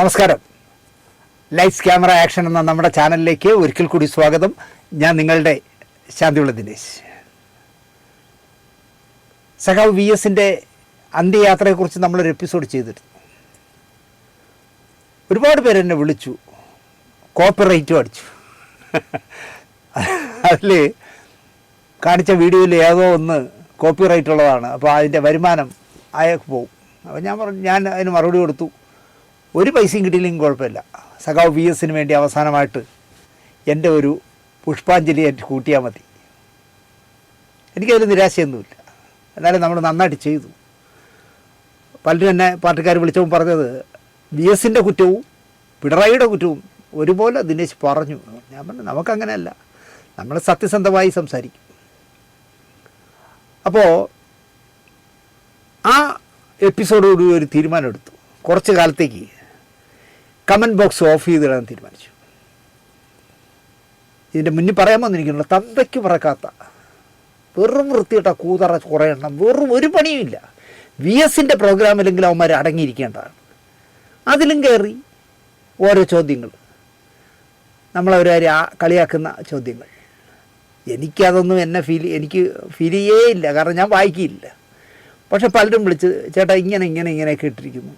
നമസ്കാരം. Lights camera action എന്ന നമ്മുടെ ചാനലിലേക്ക് ഒരിക്കൽ കൂടി സ്വാഗതം. ഞാൻ നിങ്ങളുടെ ശാന്തിയുള്ള ദിനേശ്. സഖാവ് വി എസിൻ്റെ അന്ത്യയാത്രയെക്കുറിച്ച് നമ്മളൊരു എപ്പിസോഡ് ചെയ്തിരുന്നു. ഒരുപാട് പേര് എന്നെ വിളിച്ചു, കോപ്പിറൈറ്റും അടിച്ചു. അതിൽ കാണിച്ച വീഡിയോയിൽ ഏതോ ഒന്ന് കോപ്പിറൈറ്റ് ഉള്ളതാണ്, അപ്പോൾ അതിൻ്റെ വരുമാനം അയാൾക്ക് പോകും. അപ്പോൾ ഞാൻ അതിന് മറുപടി കൊടുത്തു, ഒരു പൈസയും കിട്ടിയില്ലെങ്കിൽ കുഴപ്പമില്ല, സഖാവ് വി എസിന് വേണ്ടി അവസാനമായിട്ട് എൻ്റെ ഒരു പുഷ്പാഞ്ജലി ആയിട്ട് കൂട്ടിയാൽ മതി. എനിക്കതിൽ നിരാശയൊന്നുമില്ല. എന്നാലും നമ്മൾ നന്നായിട്ട് ചെയ്തു. പലരും എന്നെ പാർട്ടിക്കാർ വിളിച്ചപ്പോൾ പറഞ്ഞത് വി എസിൻ്റെ കുറ്റവും പിണറായിയുടെ കുറ്റവും ഒരുപോലെ ദിനേശ് പറഞ്ഞു. ഞാൻ പറഞ്ഞു, നമുക്കങ്ങനെയല്ല, നമ്മൾ സത്യസന്ധമായി സംസാരിക്കും. അപ്പോൾ ആ എപ്പിസോഡോട് ഒരു തീരുമാനമെടുത്തു. കുറച്ച് കാലത്തേക്ക് കമൻറ്റ് ബോക്സ് ഓഫ് ചെയ്തിടാൻ തീരുമാനിച്ചു. ഇതിൻ്റെ മുന്നിൽ പറയാമെന്ന് എനിക്കുള്ള തന്തയ്ക്ക് പറക്കാത്ത വെറും വൃത്തിയിട്ട കൂതറ കുറേ എണ്ണം, വെറും ഒരു പണിയുമില്ല. വി എസിൻ്റെ പ്രോഗ്രാമിലെങ്കിലും അവന്മാർ അടങ്ങിയിരിക്കേണ്ടതാണ്. അതിലും കയറി ഓരോ ചോദ്യങ്ങൾ, നമ്മളവരെ കളിയാക്കുന്ന ചോദ്യങ്ങൾ. എനിക്കതൊന്നും എനിക്ക് ഫീൽ ചെയ്യേ ഇല്ല, കാരണം ഞാൻ വായിക്കില്ല. പക്ഷെ പലരും വിളിച്ച്, ചേട്ടാ ഇങ്ങനെയൊക്കെ ഇട്ടിരിക്കുന്നു,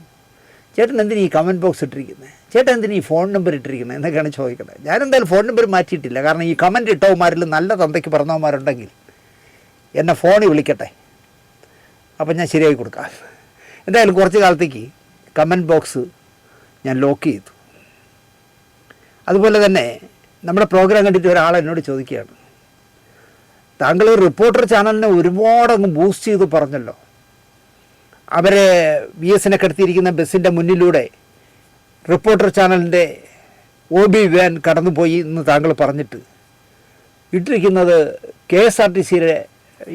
ചേട്ടൻ എന്തിനീ ഈ കമൻറ്റ് ബോക്സ് ഇട്ടിരിക്കുന്നത്, ചേട്ടൻ എന്തിനീ ഈ ഫോൺ നമ്പർ ഇട്ടിരിക്കുന്നത് എന്നൊക്കെയാണ് ചോദിക്കുന്നത്. ഞാനെന്തായാലും ഫോൺ നമ്പർ മാറ്റിയിട്ടില്ല, കാരണം ഈ കമൻറ്റ് ഇട്ടവന്മാരിൽ നല്ല തന്തയ്ക്ക് പറഞ്ഞവന്മാരുണ്ടെങ്കിൽ എന്നെ ഫോണിൽ വിളിക്കട്ടെ, അപ്പം ഞാൻ ശരിയാക്കി കൊടുക്കാം. എന്തായാലും കുറച്ച് കാലത്തേക്ക് കമൻറ്റ് ബോക്സ് ഞാൻ ലോക്ക് ചെയ്തു. അതുപോലെ തന്നെ നമ്മുടെ പ്രോഗ്രാം കണ്ടിട്ട് ഒരാൾ എന്നോട് ചോദിക്കുകയാണ്, താങ്കൾ റിപ്പോർട്ടർ ചാനലിനെ ഒരുപാടങ്ങ് ബൂസ്റ്റ് ചെയ്ത് പറഞ്ഞല്ലോ, അവരെ വി എസിനെ കിടത്തിയിരിക്കുന്ന ബസ്സിൻ്റെ മുന്നിലൂടെ റിപ്പോർട്ടർ ചാനലിൻ്റെ OB വാൻ കടന്നുപോയി എന്ന് താങ്കൾ പറഞ്ഞിട്ട് ഇട്ടിരിക്കുന്നത് KSRTCയുടെ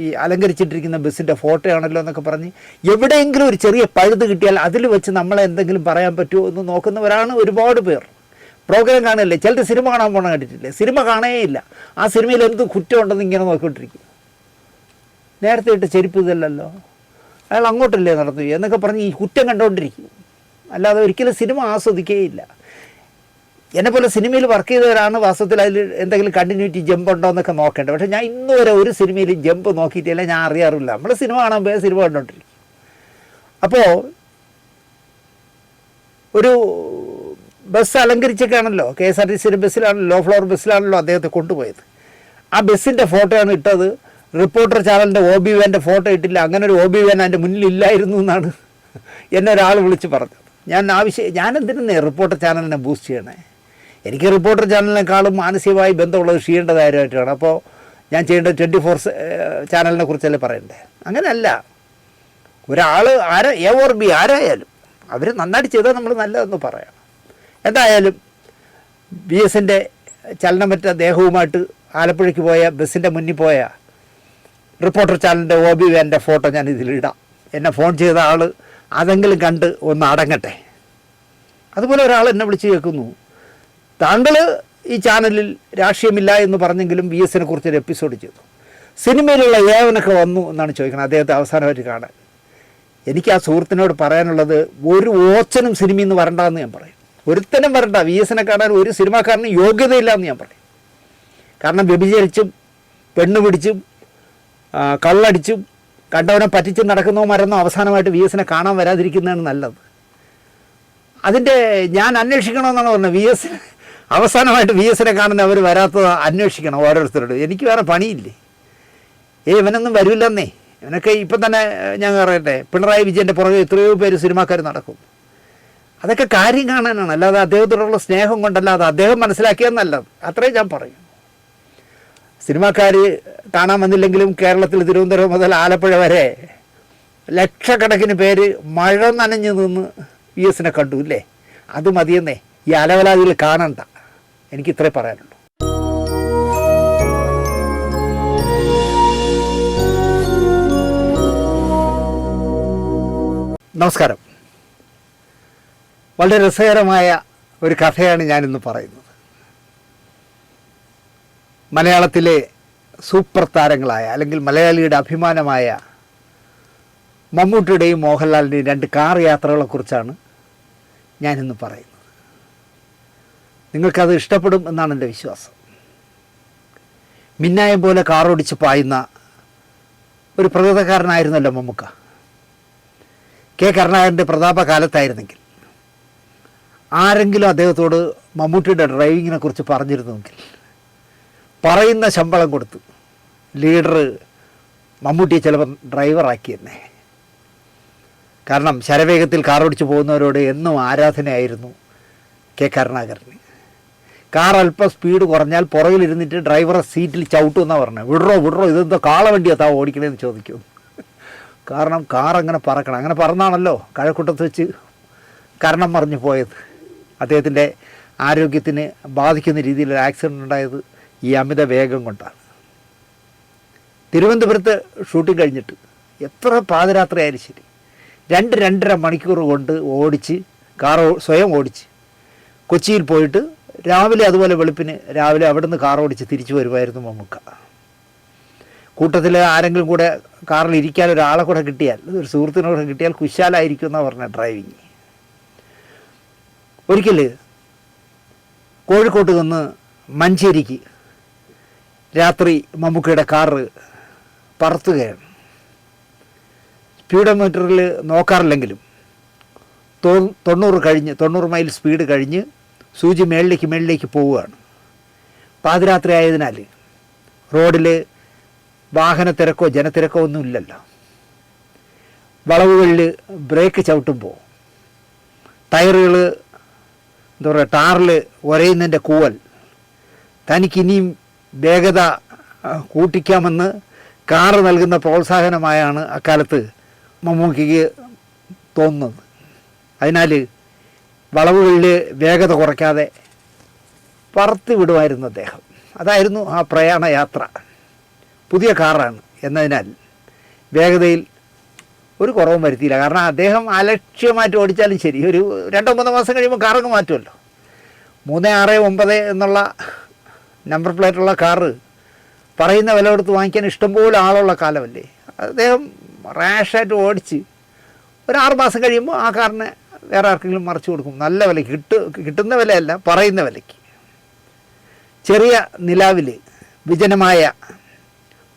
ഈ അലങ്കരിച്ചിട്ടിരിക്കുന്ന ബസ്സിൻ്റെ ഫോട്ടോ ആണല്ലോ എന്നൊക്കെ പറഞ്ഞ് എവിടെയെങ്കിലും ഒരു ചെറിയ പഴുത് കിട്ടിയാൽ അതിൽ വെച്ച് നമ്മളെ എന്തെങ്കിലും പറയാൻ പറ്റുമോ എന്ന് നോക്കുന്നവരാണ് ഒരുപാട് പേർ. പ്രോഗ്രാം കാണുകയല്ലേ, ചിലർ സിനിമ കാണാൻ പോകണം കണ്ടിട്ടില്ലേ, സിനിമ കാണേയില്ല, ആ സിനിമയിൽ എന്ത് കുറ്റമുണ്ടെന്ന് ഇങ്ങനെ നോക്കിക്കൊണ്ടിരിക്കും. നേരത്തെ ഇട്ട് ചെരുപ്പ് ഇതല്ലല്ലോ, അയാൾ അങ്ങോട്ടല്ലേ നടന്നു എന്നൊക്കെ പറഞ്ഞ് ഈ കുറ്റം കണ്ടുകൊണ്ടിരിക്കും. അല്ലാതെ ഒരിക്കലും സിനിമ ആസ്വദിക്കുകയില്ല. എന്നെപ്പോലെ സിനിമയിൽ വർക്ക് ചെയ്തവരാണ് വാസ്തവത്തിൽ അതിൽ എന്തെങ്കിലും കണ്ടിന്യൂറ്റി ജമ്പ് ഉണ്ടോ എന്നൊക്കെ നോക്കേണ്ടത്. പക്ഷേ ഞാൻ ഇന്ന് വരെ ഒരു സിനിമയിൽ ജമ്പ് നോക്കിയിട്ടില്ല, ഞാൻ അറിയാറില്ല. നമ്മൾ സിനിമ കാണാൻ പോയാൽ സിനിമ കണ്ടുകൊണ്ടിരിക്കും. അപ്പോൾ ഒരു ബസ് അലങ്കരിച്ചൊക്കെയാണല്ലോ, KSRTCയുടെ ബസ്സിലാണല്ലോ, ലോ ഫ്ലോർ ബസ്സിലാണല്ലോ അദ്ദേഹത്തെ കൊണ്ടുപോയത്. ആ ബസ്സിൻ്റെ ഫോട്ടോയാണ് ഇട്ടത്. റിപ്പോർട്ടർ ചാനലിൻ്റെ OB വാൻ്റെ ഫോട്ടോ ഇട്ടില്ല, അങ്ങനെ ഒരു OB വാൻ അതിൻ്റെ മുന്നിലില്ലായിരുന്നു എന്നാണ് എന്നെ ഒരാൾ വിളിച്ച് പറഞ്ഞത്. ഞാനെന്തിനു റിപ്പോർട്ടർ ചാനലിനെ ബൂസ്റ്റ് ചെയ്യണേ? എനിക്ക് റിപ്പോർട്ടർ ചാനലിനേക്കാളും മാനസികമായി ബന്ധമുള്ളത് ഷീയുടെ കാര്യമായിട്ടാണ്. അപ്പോൾ ഞാൻ ചെയ്യേണ്ടത് 24 ചാനലിനെ കുറിച്ചല്ലേ പറയണ്ടേ? അങ്ങനെയല്ല. ഒരാൾ A or B ആരായാലും അവർ നന്നായിട്ട് ചെയ്താൽ നമ്മൾ നല്ലതെന്ന് പറയാം. എന്തായാലും വി എസിൻ്റെ ചലനമറ്റ ദേഹവുമായിട്ട് ആലപ്പുഴയ്ക്ക് പോയ ബസ്സിൻ്റെ മുന്നിൽ പോയ റിപ്പോർട്ടർ ചാനലിൻ്റെ OB വാൻ്റെ ഫോട്ടോ ഞാൻ ഇതിലിടാം. എന്നെ ഫോൺ ചെയ്ത ആൾ അതെങ്കിലും കണ്ട് ഒന്ന് അടങ്ങട്ടെ. അതുപോലെ ഒരാൾ എന്നെ വിളിച്ച് കേൾക്കുന്നു, താങ്കൾ ഈ ചാനലിൽ രാഷ്ട്രീയമില്ല എന്ന് പറഞ്ഞെങ്കിലും വി എസിനെ കുറിച്ചൊരു എപ്പിസോഡ് ചെയ്തു, സിനിമയിലുള്ള ഏവനൊക്കെ വന്നു എന്നാണ് ചോദിക്കുന്നത് അദ്ദേഹത്തെ അവസാനമായിട്ട് കാണാൻ. എനിക്ക് ആ സുഹൃത്തിനോട് പറയാനുള്ളത്, ഒരു ഓച്ചനും സിനിമയിൽ നിന്ന് വരണ്ടെന്ന് ഞാൻ പറയും. ഒരുത്തനും വരണ്ട, വി എസിനെ കാണാൻ ഒരു സിനിമാക്കാരനും യോഗ്യതയില്ല എന്ന് ഞാൻ പറയും. കാരണം വ്യഭിചരിച്ചും പെണ്ണ് പിടിച്ചും കള്ളടിച്ചും കണ്ടവനെ പറ്റിച്ചും നടക്കുന്നവന്മാരൊന്നും അവസാനമായിട്ട് വി എസിനെ കാണാൻ വരാതിരിക്കുന്നതാണ് നല്ലത്. അതിൻ്റെ ഞാൻ അന്വേഷിക്കണമെന്നാണ് പറഞ്ഞത്. വി എസിന് അവസാനമായിട്ട് വി എസിനെ കാണുന്ന അവർ വരാത്തത് അന്വേഷിക്കണം ഓരോരുത്തരോട്. എനിക്ക് വേറെ പണിയില്ലേ? ഇവനൊന്നും വരില്ലെന്നേ. ഇവനൊക്കെ ഇപ്പം തന്നെ ഞാൻ പറയട്ടെ, പിണറായി വിജയൻ്റെ പുറകെ എത്രയോ പേര് സിനിമാക്കാർ നടക്കും. അതൊക്കെ കാര്യം കാണാനാണ്, അല്ലാതെ അദ്ദേഹത്തോടുള്ള സ്നേഹം കൊണ്ടല്ലാതെ അദ്ദേഹം മനസ്സിലാക്കിയാൽ നല്ലത്. അത്രയും ഞാൻ പറയും. സിനിമാക്കാർ കാണാൻ വന്നില്ലെങ്കിലും കേരളത്തിൽ തിരുവനന്തപുരം മുതൽ ആലപ്പുഴ വരെ ലക്ഷക്കണക്കിന് പേര് മഴ നനഞ്ഞു നിന്ന് വി എസിനെ കണ്ടു ഇല്ലേ? അത് മതിയെന്നേ, ഈ അലവലാതികൾ കാണണ്ട. എനിക്കിത്രേ പറയാനുള്ളൂ. നമസ്കാരം. വളരെ രസകരമായ ഒരു കഥയാണ് ഞാനിന്ന് പറയുന്നത്. മലയാളത്തിലെ സൂപ്പർ താരങ്ങളായ, അല്ലെങ്കിൽ മലയാളിയുടെ അഭിമാനമായ മമ്മൂട്ടിയുടെയും മോഹൻലാലിൻ്റെയും 2 കാർ യാത്രകളെക്കുറിച്ചാണ് ഞാനിന്ന് പറയുന്നത്. നിങ്ങൾക്കത് ഇഷ്ടപ്പെടും എന്നാണ് എൻ്റെ വിശ്വാസം. മിന്നായം പോലെ കാറോടിച്ച് പായുന്ന ഒരു പ്രകൃതക്കാരനായിരുന്നല്ലോ മമ്മൂക്ക. കെ കരുണാകരൻ്റെ പ്രതാപകാലത്തായിരുന്നെങ്കിൽ ആരെങ്കിലും അദ്ദേഹത്തോട് മമ്മൂട്ടിയുടെ ഡ്രൈവിങ്ങിനെ കുറിച്ച് പറഞ്ഞിരുന്നുവെങ്കിൽ പറയുന്ന ശമ്പളം കൊടുത്ത് ലീഡർ മമ്മൂട്ടിയെ ചിലപ്പോൾ ഡ്രൈവറാക്കി തന്നെ. കാരണം ശരവേഗത്തിൽ കാറോടിച്ച് പോകുന്നവരോട് എന്നും ആരാധനയായിരുന്നു കെ കരുണാകരന്. കാർ അല്പം സ്പീഡ് കുറഞ്ഞാൽ പുറകിലിരുന്നിട്ട് ഡ്രൈവറെ സീറ്റിൽ ചവിട്ടുമെന്നാണ് പറഞ്ഞത്. വിടറോ ഇതെന്തോ കാളവണ്ടിയാണ് താ ഓടിക്കണേന്ന് ചോദിക്കും. കാരണം കാർ അങ്ങനെ പറക്കണം. അങ്ങനെ പറന്നാണല്ലോ കഴക്കൂട്ടത്ത് വെച്ച് കരണം മറിഞ്ഞു പോയത്. അദ്ദേഹത്തിൻ്റെ ആരോഗ്യത്തിന് ബാധിക്കുന്ന രീതിയിലൊരു ആക്സിഡൻ്റ് ഉണ്ടായത് ഈ അമിത വേഗം കൊണ്ടാണ്. തിരുവനന്തപുരത്ത് ഷൂട്ടിംഗ് കഴിഞ്ഞിട്ട് എത്ര പാതിരാത്രി ആയാലും ശരി 2-2.5 മണിക്കൂർ കൊണ്ട് ഓടിച്ച് കാർ സ്വയം ഓടിച്ച് കൊച്ചിയിൽ പോയിട്ട് രാവിലെ അതുപോലെ വെളുപ്പിന് രാവിലെ അവിടുന്ന് കാർ ഓടിച്ച് തിരിച്ചു വരുമായിരുന്നു മമ്മൂക്ക. കൂട്ടത്തിൽ ആരെങ്കിലും കൂടെ കാറിൽ ഇരിക്കാൻ ഒരാളെ കൂടെ കിട്ടിയാൽ, ഒരു സുഹൃത്തിനോട് കിട്ടിയാൽ കുശാലായിരിക്കും എന്നാണ് പറഞ്ഞ ഡ്രൈവിങ്. ഒരിക്കൽ കോഴിക്കോട്ട് നിന്ന് മഞ്ചേരിക്ക് രാത്രി മമ്മൂക്കയുടെ കാറ് പറത്തുകയാണ്. സ്പീഡോമീറ്ററിൽ നോക്കാറില്ലെങ്കിലും 90 മൈൽ സ്പീഡ് കഴിഞ്ഞ് സൂചി മേളിലേക്ക് പോവുകയാണ്. പാതിരാത്രി ആയതിനാൽ റോഡിൽ വാഹന തിരക്കോ ജനത്തിരക്കോ ഒന്നും ഇല്ലല്ലോ. വളവുകളിൽ ബ്രേക്ക് ചവിട്ടുമ്പോൾ ടയറുകൾ എന്താ പറയുക, ടാറിൽ ഉരയുന്നതിൻ്റെ കൂവൽ തനിക്കിനിയും വേഗത കൂട്ടിക്കാമെന്ന് കാറ് നൽകുന്ന പ്രോത്സാഹനമായാണ് അക്കാലത്ത് മമ്മൂക്കയ്ക്ക് തോന്നുന്നത്. അതിനാൽ വളവുകളിൽ വേഗത കുറയ്ക്കാതെ പറത്തി വിടുമായിരുന്നു അദ്ദേഹം. അതായിരുന്നു ആ പ്രയാണ യാത്ര. പുതിയ കാറാണ് എന്നതിനാൽ വേഗതയിൽ ഒരു കുറവും വരുത്തിയില്ല. കാരണം അദ്ദേഹം അലക്ഷ്യമായിട്ട് ഓടിച്ചാലും ശരി, ഒരു 2-3 മാസം കഴിയുമ്പോൾ കാറങ്ങ് മാറ്റുമല്ലോ. 369 എന്നുള്ള നമ്പർ പ്ലേറ്റുള്ള കാറ് പറയുന്ന വില കൊടുത്ത് വാങ്ങിക്കാൻ ഇഷ്ടംപോലെ ആളുള്ള കാലമല്ലേ. അദ്ദേഹം റാഷായിട്ട് ഓടിച്ച് ഒരു 6 മാസം കഴിയുമ്പോൾ ആ കാറിനെ വേറെ ആർക്കെങ്കിലും മറിച്ച് കൊടുക്കും. നല്ല വിലയ്ക്ക് കിട്ടുന്ന വിലയല്ല, പറയുന്ന വിലയ്ക്ക്. ചെറിയ നിലാവിൽ വിജനമായ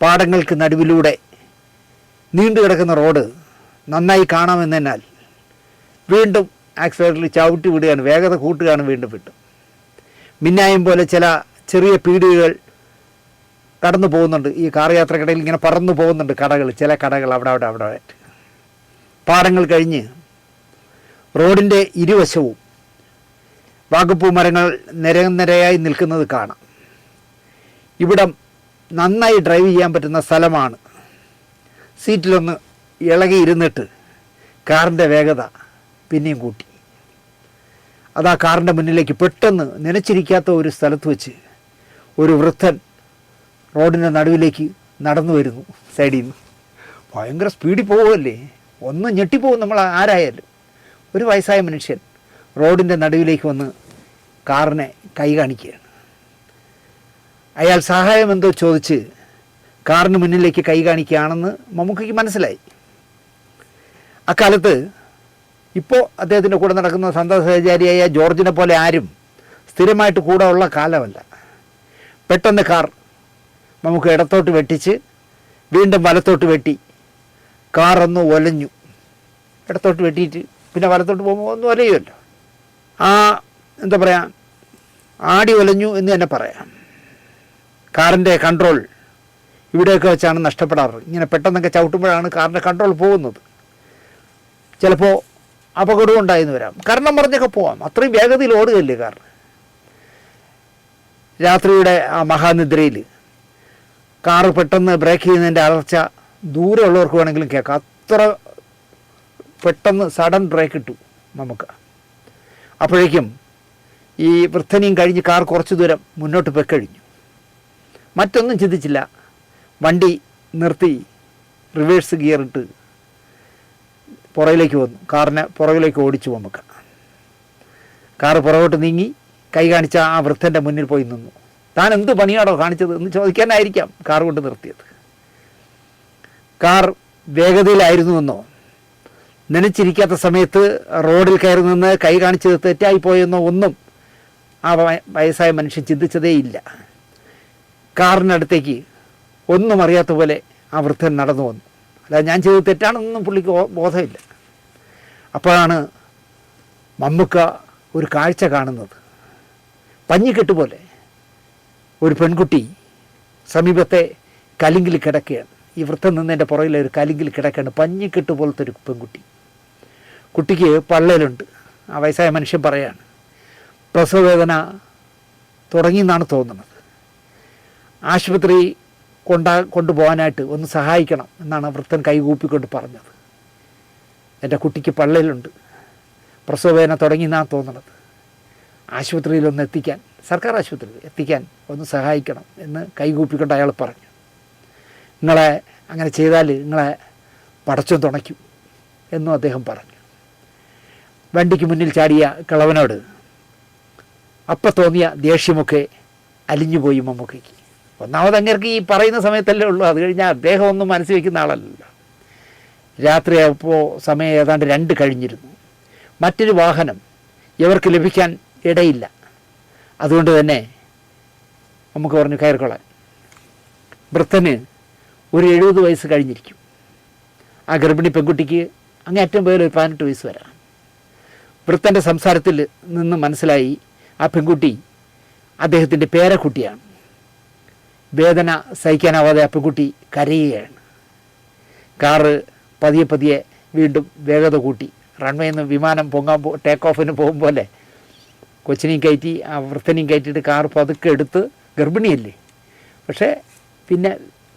പാടങ്ങൾക്ക് നടുവിലൂടെ നീണ്ടു കിടക്കുന്ന റോഡ് നന്നായി കാണാമെന്നതിനാൽ വീണ്ടും ആക്സിലേറ്ററിൽ ചവിട്ടി വിടുകയാണ്, വേഗത കൂട്ടുകയാണ് വീണ്ടും. മിന്നായം പോലെ ചില ചെറിയ പീടികകൾ കടന്നു പോകുന്നുണ്ട്. ഈ കാർ യാത്രക്കിടയിൽ ഇങ്ങനെ പറന്നു പോകുന്നുണ്ട് കടകൾ, ചില കടകൾ അവിടെ ആയിട്ട്. പാടങ്ങൾ കഴിഞ്ഞ് റോഡിൻ്റെ ഇരുവശവും വാഗപ്പൂ മരങ്ങൾ നിരയായി നിൽക്കുന്നത് കാണാം. ഇവിടം നന്നായി ഡ്രൈവ് ചെയ്യാൻ പറ്റുന്ന സ്ഥലമാണ്. സീറ്റിലൊന്ന് ഇളകിയിരുന്നിട്ട് കാറിൻ്റെ വേഗത പിന്നെയും കൂട്ടി. അതാ കാറിൻ്റെ മുന്നിലേക്ക് പെട്ടെന്ന് നനച്ചിരിക്കാത്ത ഒരു സ്ഥലത്ത് വെച്ച് ഒരു വൃദ്ധൻ റോഡിൻ്റെ നടുവിലേക്ക് നടന്നു വരുന്നു. സൈഡിൽ നിന്ന് ഭയങ്കര സ്പീഡിൽ പോവുമല്ലേ, ഒന്ന് ഞെട്ടിപ്പോവും നമ്മൾ ആരായാലും. ഒരു വയസ്സായ മനുഷ്യൻ റോഡിൻ്റെ നടുവിലേക്ക് വന്ന് കാറിനെ കൈ കാണിക്കുകയാണ്. അയാൾ സഹായം എന്തോ ചോദിച്ച് കാറിന് മുന്നിലേക്ക് കൈ കാണിക്കുകയാണെന്ന് മമ്മൂക്കയ്ക്ക് മനസ്സിലായി. അക്കാലത്ത് ഇപ്പോൾ അദ്ദേഹത്തിൻ്റെ കൂടെ നടക്കുന്ന സന്തതസഹചാരിയായ ജോർജിനെ പോലെ ആരും സ്ഥിരമായിട്ട് കൂടെ ഉള്ള കാലമല്ല. പെട്ടെന്ന് കാർ നമുക്ക് ഇടത്തോട്ട് വെട്ടിച്ച് വീണ്ടും വലത്തോട്ട് വെട്ടി കാറൊന്ന് ഒലഞ്ഞു. ഇടത്തോട്ട് വെട്ടിയിട്ട് പിന്നെ വലത്തോട്ട് പോകുമ്പോൾ ഒന്ന് ഒലയുമല്ലോ. എന്താ പറയുക, ആടി ഒലഞ്ഞു എന്ന് തന്നെ പറയാം. കാറിൻ്റെ കൺട്രോൾ ഇവിടെയൊക്കെ വെച്ചാണ് നഷ്ടപ്പെടാറ്. ഇങ്ങനെ പെട്ടെന്നൊക്കെ ചവിട്ടുമ്പോഴാണ് കാറിൻ്റെ കൺട്രോൾ പോകുന്നത്. ചിലപ്പോൾ അപകടവും ഉണ്ടായെന്ന് വരാം. കരണം പറഞ്ഞൊക്കെ പോവാം, അത്രയും വേഗതയിൽ ഓടുകയല്ലേ കാർ. രാത്രിയുടെ ആ മഹാനിദ്രയിൽ കാറ് പെട്ടെന്ന് ബ്രേക്ക് ചെയ്യുന്നതിൻ്റെ അലർച്ച ദൂരെ ഉള്ളവർക്ക് വേണമെങ്കിലും കേൾക്കാം. അത്ര പെട്ടെന്ന് സഡൻ ബ്രേക്ക് ഇട്ടു നമുക്ക്. അപ്പോഴേക്കും ഈ വൃദ്ധനെയും കഴിഞ്ഞ് കാർ കുറച്ച് ദൂരം മുന്നോട്ട് പോയിക്കഴിഞ്ഞു. മറ്റൊന്നും ചിന്തിച്ചില്ല, വണ്ടി നിർത്തി റിവേഴ്സ് ഗിയറിട്ട് പുറകിലേക്ക് വന്നു. കാറിനെ പുറകിലേക്ക് ഓടിച്ചു നമുക്ക്. കാറ് പുറകോട്ട് നീങ്ങി കൈ കാണിച്ച ആ വൃദ്ധൻ്റെ മുന്നിൽ പോയി നിന്നു. താൻ എന്ത് പണിയാണോ കാണിച്ചത് എന്ന് ചോദിക്കാനായിരിക്കാം കാർ കൊണ്ട് നിർത്തിയത്. കാർ വേഗതയിലായിരുന്നുവെന്നോ നനച്ചിരിക്കാത്ത സമയത്ത് റോഡിൽ കയറി നിന്ന് കൈ കാണിച്ചത് തെറ്റായിപ്പോയെന്നോ ഒന്നും ആ വയസ്സായ മനുഷ്യൻ ചിന്തിച്ചതേയില്ല. കാറിനടുത്തേക്ക് ഒന്നും അറിയാത്ത പോലെ ആ വൃദ്ധൻ നടന്നു വന്നു. അല്ലാതെ ഞാൻ ചെയ്തത് തെറ്റാണെന്നൊന്നും പുള്ളിക്ക് ബോധമില്ല. അപ്പോഴാണ് മമ്മൂക്ക ഒരു കാഴ്ച കാണുന്നത്. പഞ്ഞിക്കെട്ട് പോലെ ഒരു പെൺകുട്ടി സമീപത്തെ കലിങ്കിൽ കിടക്കുകയാണ്. ഈ വൃത്തം നിന്നതിൻ്റെ പുറകിലെ ഒരു കലിങ്കിൽ കിടക്കുകയാണ്. പഞ്ഞിക്കെട്ട് പോലത്തെ ഒരു പെൺകുട്ടി. കുട്ടിക്ക് പള്ളയിലുണ്ട്. ആ വയസ്സായ മനുഷ്യൻ പറയാണ്, പ്രസവവേദന തുടങ്ങിയെന്നാണ് തോന്നുന്നത്. ആശുപത്രി കൊണ്ടുപോകാനായിട്ട് ഒന്ന് സഹായിക്കണം എന്നാണ് വൃത്തൻ കൈകൂപ്പിക്കൊണ്ട് പറഞ്ഞത്. എൻ്റെ കുട്ടിക്ക് പള്ളയിലുണ്ട്, പ്രസവവേദന തുടങ്ങിയെന്നാണ് തോന്നുന്നത്. ആശുപത്രിയിലൊന്ന് എത്തിക്കാൻ, സർക്കാർ ആശുപത്രിയിൽ എത്തിക്കാൻ ഒന്ന് സഹായിക്കണം എന്ന് കൈകൂപ്പിക്കൊണ്ട് അയാൾ പറഞ്ഞു. നിങ്ങളെ അങ്ങനെ ചെയ്താൽ നിങ്ങളെ പടച്ചോൻ തുണയ്ക്കും എന്നും അദ്ദേഹം പറഞ്ഞു. വണ്ടിക്ക് മുന്നിൽ ചാടിയ കിളവനോട് അപ്പം തോന്നിയ ദേഷ്യമൊക്കെ അലിഞ്ഞുപോയി മമ്മൂക്കയ്ക്ക്. ഒന്നാമത് അങ്ങേർക്ക് ഈ പറയുന്ന സമയത്തല്ലേ ഉള്ളൂ. അത് കഴിഞ്ഞാൽ അദ്ദേഹം ഒന്നും മനസ്സിൽ വയ്ക്കുന്ന ആളല്ലല്ലോ. രാത്രിയായപ്പോൾ സമയം ഏതാണ്ട് 2 കഴിഞ്ഞിരുന്നു. മറ്റൊരു വാഹനം ഇവർക്ക് ലഭിക്കാൻ ഇടയില്ല. അതുകൊണ്ട് തന്നെ നമുക്ക് പറഞ്ഞു കയറിക്കൊള്ളാൻ. വൃദ്ധന് ഒരു 70 വയസ്സ് കഴിഞ്ഞിരിക്കും. ആ ഗർഭിണി പെൺകുട്ടിക്ക് അങ്ങേറ്റം പോയാൽ ഒരു 18 വയസ്സ് വരാം. വൃദ്ധൻ്റെ സംസാരത്തിൽ നിന്ന് മനസ്സിലായി ആ പെൺകുട്ടി അദ്ദേഹത്തിൻ്റെ പേരക്കുട്ടിയാണ്. വേദന സഹിക്കാനാവാതെ ആ പെൺകുട്ടി കരയുകയാണ്. കാറ് പതിയെ പതിയെ വീണ്ടും വേഗത കൂട്ടി. റൺവേയിൽ നിന്ന് വിമാനം ടേക്ക് ഓഫിന് പോകും പോലെ കൊച്ചിനെയും കയറ്റി ആ വൃദ്ധനെയും കയറ്റിയിട്ട് കാർ പതുക്കെ എടുത്ത്, ഗർഭിണിയല്ലേ, പക്ഷേ പിന്നെ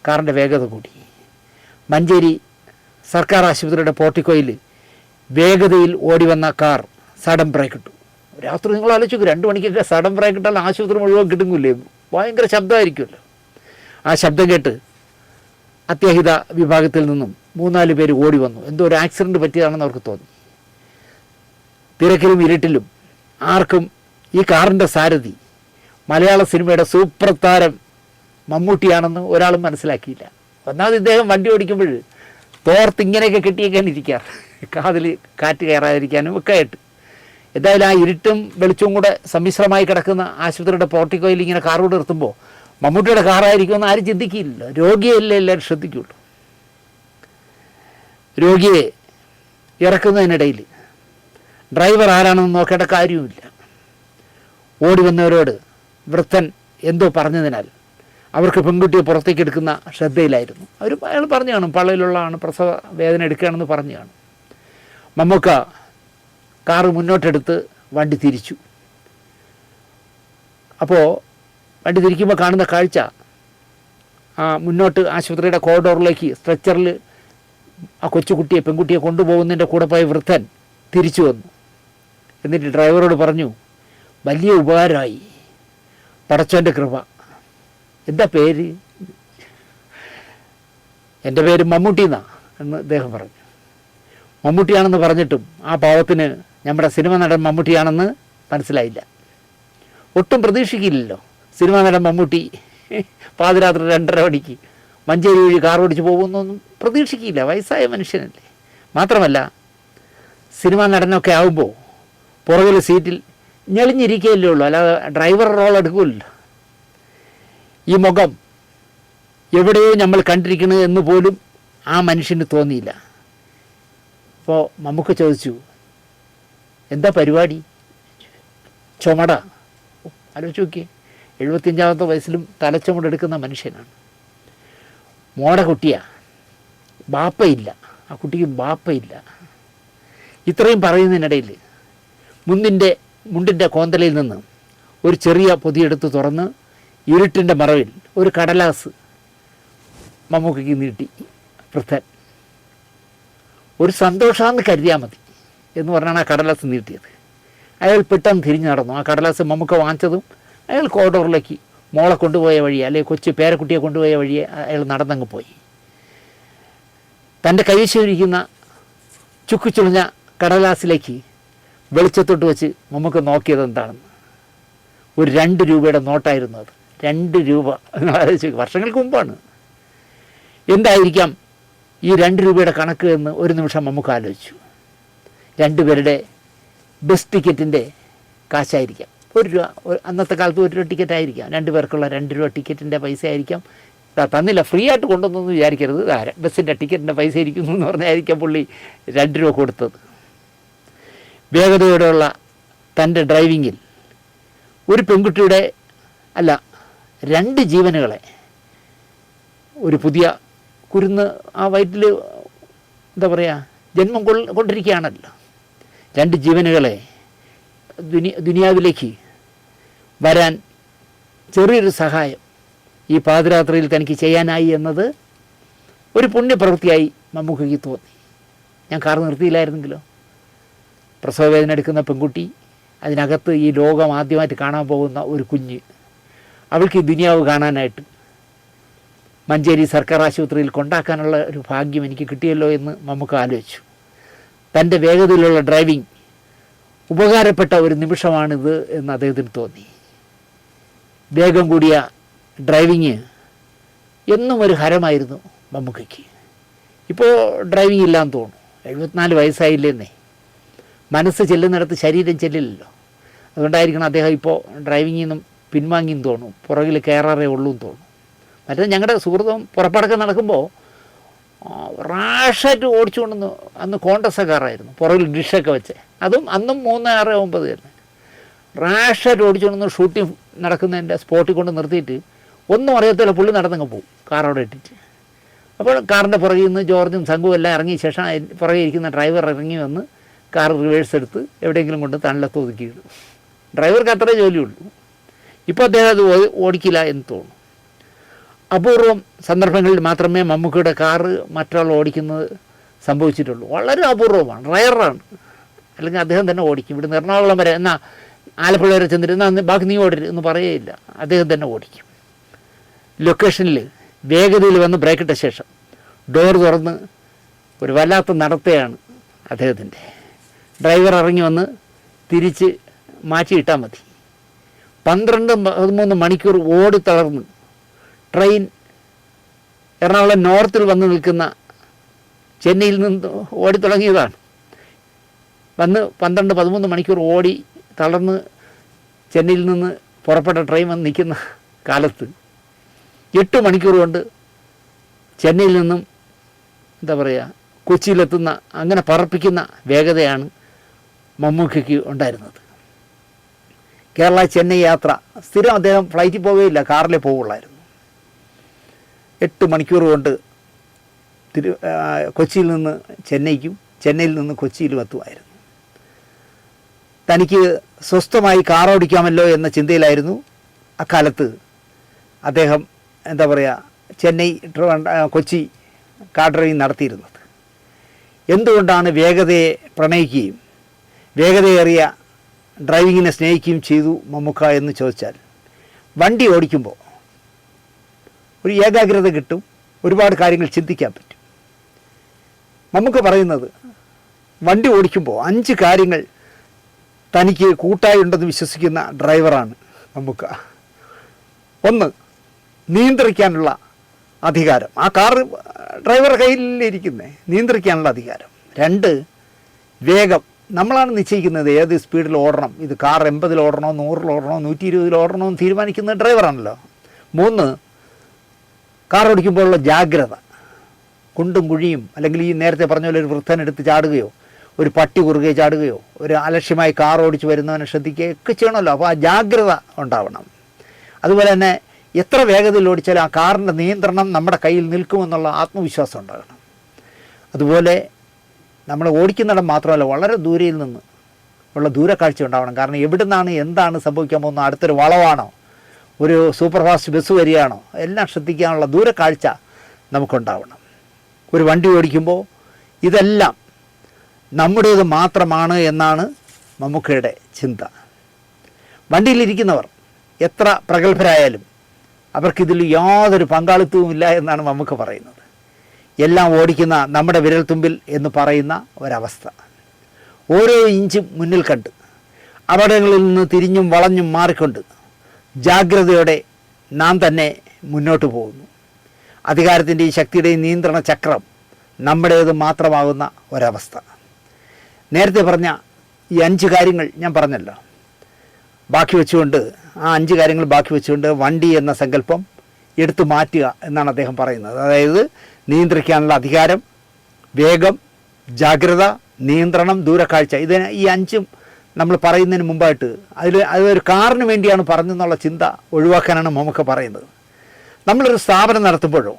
കാറിൻ്റെ വേഗത കൂട്ടി. മഞ്ചേരി സർക്കാർ ആശുപത്രിയുടെ പോർട്ടിക്കോയിൽ വേഗതയിൽ ഓടി വന്ന കാർ സഡൻ ബ്രേക്ക് ഇട്ടു. രാത്രി നിങ്ങൾ ആലോചിക്കും, 2 മണിക്കൊക്കെ സഡൻ ബ്രേക്ക് ഇട്ടാൽ ആശുപത്രി മുഴുവൻ കിട്ടുന്നില്ലേ, ഭയങ്കര ശബ്ദമായിരിക്കുമല്ലോ. ആ ശബ്ദം കേട്ട് അത്യാഹിത വിഭാഗത്തിൽ നിന്നും 3-4 പേര് ഓടി വന്നു. എന്തോ ഒരു ആക്സിഡൻറ്റ് പറ്റിയതാണെന്ന് അവർക്ക് തോന്നി. തിരക്കിലും ഇരുട്ടിലും ആർക്കും ഈ കാറിൻ്റെ സാരഥി മലയാള സിനിമയുടെ സൂപ്പർ താരം മമ്മൂട്ടിയാണെന്ന് ഒരാളും മനസ്സിലാക്കിയില്ല. ഒന്നാമത് ഇദ്ദേഹം വണ്ടി ഓടിക്കുമ്പോൾ തോർത്ത് ഇങ്ങനെയൊക്കെ കെട്ടിയേക്കാൻ ഇരിക്കാറ്, കാതിൽ കാറ്റ് കയറാതിരിക്കാനും ഒക്കെ ആയിട്ട്. എന്തായാലും ആ ഇരുട്ടും വെളിച്ചവും കൂടെ സമ്മിശ്രമായി കിടക്കുന്ന ആശുപത്രിയുടെ പോർട്ടിക്കോയിൽ ഇങ്ങനെ കാറോട് നിർത്തുമ്പോൾ മമ്മൂട്ടിയുടെ കാറായിരിക്കുമെന്ന് ആരും ചിന്തിക്കില്ലല്ലോ. രോഗിയല്ലേ എല്ലാവരും ശ്രദ്ധിക്കുള്ളൂ. രോഗിയെ ഇറക്കുന്നതിനിടയിൽ ഡ്രൈവർ ആരാണെന്ന് നോക്കേണ്ട കാര്യവുമില്ല. ഓടി വന്നവരോട് വൃദ്ധൻ എന്തോ പറഞ്ഞതിനാൽ അവർക്ക് പെൺകുട്ടിയെ പുറത്തേക്ക് എടുക്കുന്ന ശ്രദ്ധയിലായിരുന്നു. അയാൾ പറഞ്ഞു കാണും, പള്ളയിലുള്ളതാണ്, പ്രസവ വേദന എടുക്കുകയാണെന്ന് പറഞ്ഞു കാണും. മമ്മൂക്ക കാറ് മുന്നോട്ടെടുത്ത് വണ്ടി തിരിച്ചു. അപ്പോൾ വണ്ടി തിരിക്കുമ്പോൾ കാണുന്ന കാഴ്ച, മുന്നോട്ട് ആശുപത്രിയുടെ കോറിഡോറിലേക്ക് സ്ട്രെച്ചറിൽ ആ കൊച്ചുകുട്ടിയെ പെൺകുട്ടിയെ കൊണ്ടുപോകുന്നതിൻ്റെ കൂടെ പോയ വൃദ്ധൻ തിരിച്ചു വന്നു. എന്നിട്ട് ഡ്രൈവറോട് പറഞ്ഞു, വലിയ ഉപകാരമായി, പടച്ചോൻ്റെ കൃപ. എന്താ പേര്? എൻ്റെ പേര് മമ്മൂട്ടി എന്നാണ് എന്ന് അദ്ദേഹം പറഞ്ഞു. മമ്മൂട്ടിയാണെന്ന് പറഞ്ഞിട്ടും ആ പാവത്തിന് നമ്മുടെ സിനിമ നടൻ മമ്മൂട്ടിയാണെന്ന് മനസ്സിലായില്ല. ഒട്ടും പ്രതീക്ഷിക്കില്ലല്ലോ സിനിമാ നടൻ മമ്മൂട്ടി പാതിരാത്രി 2:30 മണിക്ക് മഞ്ചേരി വഴി കാർ ഓടിച്ച് പോകുന്നൊന്നും പ്രതീക്ഷിക്കില്ല. വയസ്സായ മനുഷ്യനല്ലേ. മാത്രമല്ല സിനിമാ നടനൊക്കെ ആകുമ്പോൾ പുറകിലെ സീറ്റിൽ ഞെളിഞ്ഞിരിക്കുകയല്ലേ ഉള്ളൂ, അല്ലാതെ ഡ്രൈവർ റോൾ എടുക്കുമല്ലോ. ഈ മുഖം എവിടെയോ നമ്മൾ കണ്ടിരിക്കുന്നത് എന്ന് പോലും ആ മനുഷ്യന് തോന്നിയില്ല. അപ്പോൾ മമ്മൂക്ക ചോദിച്ചു, എന്താ പരിപാടി? ചുമട. ആലോചിച്ച് നോക്കിയേ, 75-ാമത്തെ വയസ്സിലും തലച്ചുമടെടുക്കുന്ന മനുഷ്യനാണ്. മോടെ കുട്ടിയാണ്, ബാപ്പയില്ല, ആ കുട്ടിക്ക് ബാപ്പയില്ല. ഇത്രയും പറയുന്നതിനിടയിൽ മുണ്ടിൻ്റെ കോന്തലയിൽ നിന്ന് ഒരു ചെറിയ പൊതിയെടുത്ത് തുറന്ന് ഇരുട്ടിൻ്റെ മറവിൽ ഒരു കടലാസ് മമ്മൂക്കയ്ക്ക് നീട്ടി വൃദ്ധൻ. ഒരു സന്തോഷമാണെന്ന് കരുതിയാൽ മതി എന്ന് പറഞ്ഞാണ് ആ കടലാസ് നീട്ടിയത്. അയാൾ പെട്ടെന്ന് തിരിഞ്ഞു നടന്നു. ആ കടലാസ് മമ്മൂക്ക വാങ്ങിച്ചതും അയാൾ കോറിഡോറിലേക്ക് മോളെ കൊണ്ടുപോയ വഴി, അല്ലെങ്കിൽ കൊച്ചു പേരക്കുട്ടിയെ കൊണ്ടുപോയ വഴിയെ അയാൾ നടന്നങ്ങ് പോയി. തൻ്റെ കൈവശമിരിക്കുന്ന ചുക്കിച്ചുളിഞ്ഞ കടലാസിലേക്ക് വെളിച്ചത്തോട്ട് വെച്ച് മമ്മൂക്ക നോക്കിയത് എന്താണെന്ന്. ഒരു 2 രൂപയുടെ നോട്ടായിരുന്നു അത്. 2 രൂപ. വർഷങ്ങൾക്ക് മുമ്പാണ്. എന്തായിരിക്കാം ഈ 2 രൂപയുടെ കണക്ക് എന്ന് ഒരു നിമിഷം മമ്മൂക്ക ആലോചിച്ചു. 2 പേരുടെ ബസ് ടിക്കറ്റിൻ്റെ കാശായിരിക്കാം. ₹1 അന്നത്തെ കാലത്ത് ₹1 ടിക്കറ്റ് ആയിരിക്കാം, 2 പേർക്കുള്ള ₹2 ടിക്കറ്റിൻ്റെ പൈസ ആയിരിക്കാം. തന്നില്ല, ഫ്രീ ആയിട്ട് കൊണ്ടുവന്നെന്ന് വിചാരിക്കരുത്. ബസ്സിൻ്റെ ടിക്കറ്റിൻ്റെ പൈസ ഇരിക്കുന്നു എന്ന് പറഞ്ഞായിരിക്കാം പുള്ളി ₹2 കൊടുത്തത്. വേഗതയോടെയുള്ള തൻ്റെ ഡ്രൈവിങ്ങിൽ ഒരു പെൺകുട്ടിയുടെ 2 ജീവനുകളെ, ഒരു പുതിയ കുരുന്ന് ആ വയറ്റിൽ എന്താ പറയുക ജന്മം കൊണ്ടിരിക്കുകയാണല്ലോ, 2 ജീവനുകളെ ദുനിയാവിലേക്ക് വരാൻ ചെറിയൊരു സഹായം ഈ പാതിരാത്രിയിൽ തനിക്ക് ചെയ്യാനായി എന്നത് ഒരു പുണ്യപ്രവൃത്തിയായി മമ്മൂക്കയ്ക്ക് തോന്നി. ഞാൻ കാർ നിർത്തിയില്ലായിരുന്നെങ്കിലോ, പ്രസവവേദന എടുക്കുന്ന പെൺകുട്ടി, അതിനകത്ത് ഈ ലോകം ആദ്യമായിട്ട് കാണാൻ പോകുന്ന ഒരു കുഞ്ഞ്, അവൾക്ക് ഈ ദുനിയാവ് കാണാനായിട്ട് മഞ്ചേരി സർക്കാർ ആശുപത്രിയിൽ കൊണ്ടാക്കാനുള്ള ഒരു ഭാഗ്യം എനിക്ക് കിട്ടിയല്ലോ എന്ന് മമ്മൂക്ക ആലോചിച്ചു. തൻ്റെ വേഗതയിലുള്ള ഡ്രൈവിംഗ് ഉപകാരപ്പെട്ട ഒരു നിമിഷമാണിത് എന്ന് അദ്ദേഹത്തിന് തോന്നി. വേഗം കൂടിയ ഡ്രൈവിങ് എന്നും ഒരു ഹരമായിരുന്നു മമ്മൂക്കയ്ക്ക്. ഇപ്പോൾ ഡ്രൈവിംഗ് ഇല്ലാന്ന് തോന്നുന്നു, 74 വയസ്സായില്ലേന്നേ. മനസ്സ് ചെല്ലുന്നിടത്ത് ശരീരം ചെല്ലില്ലല്ലോ. അതുകൊണ്ടായിരിക്കണം അദ്ദേഹം ഇപ്പോൾ ഡ്രൈവിങ്ങിൽ നിന്നും പിൻവാങ്ങിയെന്ന് തോന്നുന്നു, പുറകിൽ കയറാറേ ഉള്ളൂ എന്ന് തോന്നുന്നു. മറ്റേ ഞങ്ങളുടെ സുഹൃത്തും പുറപ്പടക്കം നടക്കുമ്പോൾ റാഷായിട്ട് ഓടിച്ചുകൊണ്ടെന്ന്, അന്ന് കോൺഗ്രസ് കാറായിരുന്നു, പുറകിൽ ഡിഷൊക്കെ വെച്ച്, അതും അന്നും 369 തന്നെ. റാഷായിട്ട് ഓടിച്ചുകൊണ്ടെന്ന് ഷൂട്ടിങ് നടക്കുന്നതിൻ്റെ സ്പോട്ടിൽ കൊണ്ട് നിർത്തിയിട്ട് ഒന്നും അറിയത്തില്ല, പുള്ളി നടന്നങ്ങ് പോകും കാർ അവിടെ ഇട്ടിട്ട്. അപ്പോൾ കാറിൻ്റെ പുറകിൽ നിന്ന് ജോർജും സംഘവും എല്ലാം ഇറങ്ങിയ ശേഷം പുറകെ ഇരിക്കുന്ന ഡ്രൈവർ ഇറങ്ങി വന്ന് കാർ റിവേഴ്സ് എടുത്ത് എവിടെയെങ്കിലും കൊണ്ട് തണലത്ത് ഒതുക്കിയിടും. ഡ്രൈവർക്ക് അത്രേ ജോലിയുള്ളൂ. ഇപ്പോൾ അദ്ദേഹം അത് ഓടിക്കില്ല എന്ന് തോന്നുന്നു. അപൂർവം സന്ദർഭങ്ങളിൽ മാത്രമേ മമ്മൂക്കയുടെ കാറ് മറ്റൊരാൾ ഓടിക്കുന്നത് സംഭവിച്ചിട്ടുള്ളൂ. വളരെ അപൂർവമാണ്, റയറാണ്. അല്ലെങ്കിൽ അദ്ദേഹം തന്നെ ഓടിക്കും. ഇവിടുന്ന് എറണാകുളം വരെ, എന്നാൽ ആലപ്പുഴ വരെ ചെന്നിട്ട് എന്നാൽ ബാക്കി നീ ഓടരുത് എന്ന് പറയുകയില്ല, അദ്ദേഹം തന്നെ ഓടിക്കും. ലൊക്കേഷനിൽ വേഗതയിൽ വന്ന് ബ്രേക്കിട്ട ശേഷം ഡോർ തുറന്ന് ഒരു വല്ലാത്ത നടത്തയാണ് അദ്ദേഹത്തിൻ്റെ. ഡ്രൈവർ ഇറങ്ങി വന്ന് തിരിച്ച് മാറ്റിയിട്ടാൽ മതി. 12-13 മണിക്കൂർ ഓടി തളർന്ന് ട്രെയിൻ എറണാകുളം നോർത്തിൽ വന്ന് നിൽക്കുന്ന ചെന്നൈയിൽ നിന്ന് ഓടി തുടങ്ങിയതാണ്. വന്ന് 12-13 മണിക്കൂർ ഓടി തളർന്ന് ചെന്നൈയിൽ നിന്ന് പുറപ്പെട്ട ട്രെയിൻ വന്ന് നിൽക്കുന്ന കാലത്ത് 8 മണിക്കൂർ കൊണ്ട് ചെന്നൈയിൽ നിന്നും എന്താ പറയുക കൊച്ചിയിലെത്തുന്ന, അങ്ങനെ പറപ്പിക്കുന്ന വേഗതയാണ് മമ്മൂക്കയ്ക്ക് ഉണ്ടായിരുന്നത്. കേരള ചെന്നൈ യാത്ര സ്ഥിരം അദ്ദേഹം ഫ്ലൈറ്റിൽ പോവുകയില്ല, കാറിലേ പോവുള്ളായിരുന്നു. 8 മണിക്കൂർ കൊണ്ട് കൊച്ചിയിൽ നിന്ന് ചെന്നൈക്കും ചെന്നൈയിൽ നിന്ന് കൊച്ചിയിലും എത്തുമായിരുന്നു. തനിക്ക് സ്വസ്ഥമായി കാർ ഓടിക്കാമല്ലോ എന്ന ചിന്തയിലായിരുന്നു അക്കാലത്ത് അദ്ദേഹം എന്താ പറയുക ചെന്നൈ കൊച്ചി കാർ ഡ്രൈവിംഗ് നടത്തിയിരുന്നത്. എന്തുകൊണ്ടാണ് വേഗതയെ പ്രണയിക്കുകയും വേഗതയേറിയ ഡ്രൈവിങ്ങിനെ സ്നേഹിക്കുകയും ചെയ്തു മമ്മൂക്ക എന്ന് ചോദിച്ചാൽ, വണ്ടി ഓടിക്കുമ്പോൾ ഒരു ഏകാഗ്രത കിട്ടും, ഒരുപാട് കാര്യങ്ങൾ ചിന്തിക്കാൻ പറ്റും. മമ്മൂക്ക പറയുന്നത് വണ്ടി ഓടിക്കുമ്പോൾ 5 കാര്യങ്ങൾ തനിക്ക് കൂട്ടായി ഉണ്ടെന്ന് വിശ്വസിക്കുന്ന ഡ്രൈവറാണ് മമ്മൂക്ക. 1, നിയന്ത്രിക്കാനുള്ള അധികാരം. ആ കാർ ഡ്രൈവറുടെ കയ്യിലിരിക്കുന്നേ, നിയന്ത്രിക്കാനുള്ള അധികാരം. 2, വേഗം. നമ്മളാണ് നിശ്ചയിക്കുന്നത് ഏത് സ്പീഡിൽ ഓടണം. ഇത് കാർ 80-ൽ ഓടണോ, 100-ൽ ഓടണോ, 120-ൽ ഓടണോ എന്ന് തീരുമാനിക്കുന്നത് ഡ്രൈവറാണല്ലോ. 3, കാർ ഓടിക്കുമ്പോഴുള്ള ജാഗ്രത. കുണ്ടും കുഴിയും, അല്ലെങ്കിൽ ഈ നേരത്തെ പറഞ്ഞ പോലെ ഒരു വൃദ്ധനെടുത്ത് ചാടുകയോ, ഒരു പട്ടി കുറുകെ ചാടുകയോ, ഒരു അലക്ഷ്യമായി കാർ ഓടിച്ച് വരുന്നവനെ ശ്രദ്ധിക്കുകയൊക്കെ ചെയ്യണമല്ലോ. അപ്പോൾ ആ ജാഗ്രത ഉണ്ടാവണം. അതുപോലെ തന്നെ എത്ര വേഗതയിൽ ഓടിച്ചാലും ആ കാറിൻ്റെ നിയന്ത്രണം നമ്മുടെ കയ്യിൽ നിൽക്കുമെന്നുള്ള ആത്മവിശ്വാസം ഉണ്ടാകണം. അതുപോലെ നമ്മൾ ഓടിക്കുന്നിടം മാത്രമല്ല, വളരെ ദൂരയിൽ നിന്ന് ഉള്ള ദൂരക്കാഴ്ച ഉണ്ടാവണം. കാരണം എവിടെ നിന്നാണ് എന്താണ് സംഭവിക്കാൻ പോകുന്നത്, അടുത്തൊരു വളവാണോ, ഒരു സൂപ്പർ ഫാസ്റ്റ് ബസ് വരികയാണോ, എല്ലാം ശ്രദ്ധിക്കാനുള്ള ദൂരക്കാഴ്ച നമുക്കുണ്ടാവണം. ഒരു വണ്ടി ഓടിക്കുമ്പോൾ ഇതെല്ലാം നമ്മുടേത് മാത്രമാണ് എന്നാണ് മമ്മൂക്കയുടെ ചിന്ത. വണ്ടിയിലിരിക്കുന്നവർ എത്ര പ്രഗത്ഭരായാലും അവർക്കിതിൽ യാതൊരു പങ്കാളിത്തവുമില്ല എന്നാണ് മമ്മൂക്ക പറയുന്നത്. എല്ലാം ഓടിക്കുന്ന നമ്മുടെ വിരൽത്തുമ്പിൽ എന്ന് പറയുന്ന ഒരവസ്ഥ. ഓരോ ഇഞ്ചും മുന്നിൽ കണ്ട് അപകടങ്ങളിൽ നിന്ന് തിരിഞ്ഞും വളഞ്ഞും മാറിക്കൊണ്ട് ജാഗ്രതയോടെ നാം തന്നെ മുന്നോട്ട് പോകുന്നു. അധികാരത്തിൻ്റെയും ശക്തിയുടെയും നിയന്ത്രണ ചക്രം നമ്മുടേത് മാത്രമാകുന്ന ഒരവസ്ഥ. നേരത്തെ പറഞ്ഞ ഈ 5 കാര്യങ്ങൾ ഞാൻ പറഞ്ഞല്ലോ, ബാക്കി വെച്ചുകൊണ്ട് ആ 5 കാര്യങ്ങൾ ബാക്കി വെച്ചുകൊണ്ട് വണ്ടി എന്ന സങ്കല്പം എടുത്തു മാറ്റുക എന്നാണ് അദ്ദേഹം പറയുന്നത്. അതായത് നിയന്ത്രിക്കാനുള്ള അധികാരം, വേഗം, ജാഗ്രത, നിയന്ത്രണം, ദൂരക്കാഴ്ച. ഈ 5ഉം നമ്മൾ പറയുന്നതിന് മുമ്പായിട്ട് അതൊരു കാറിന് വേണ്ടിയാണ് പറഞ്ഞെന്നുള്ള ചിന്ത ഒഴിവാക്കാനാണ് നമുക്ക് പറയുന്നത്. നമ്മളൊരു സ്ഥാപനം നടത്തുമ്പോഴോ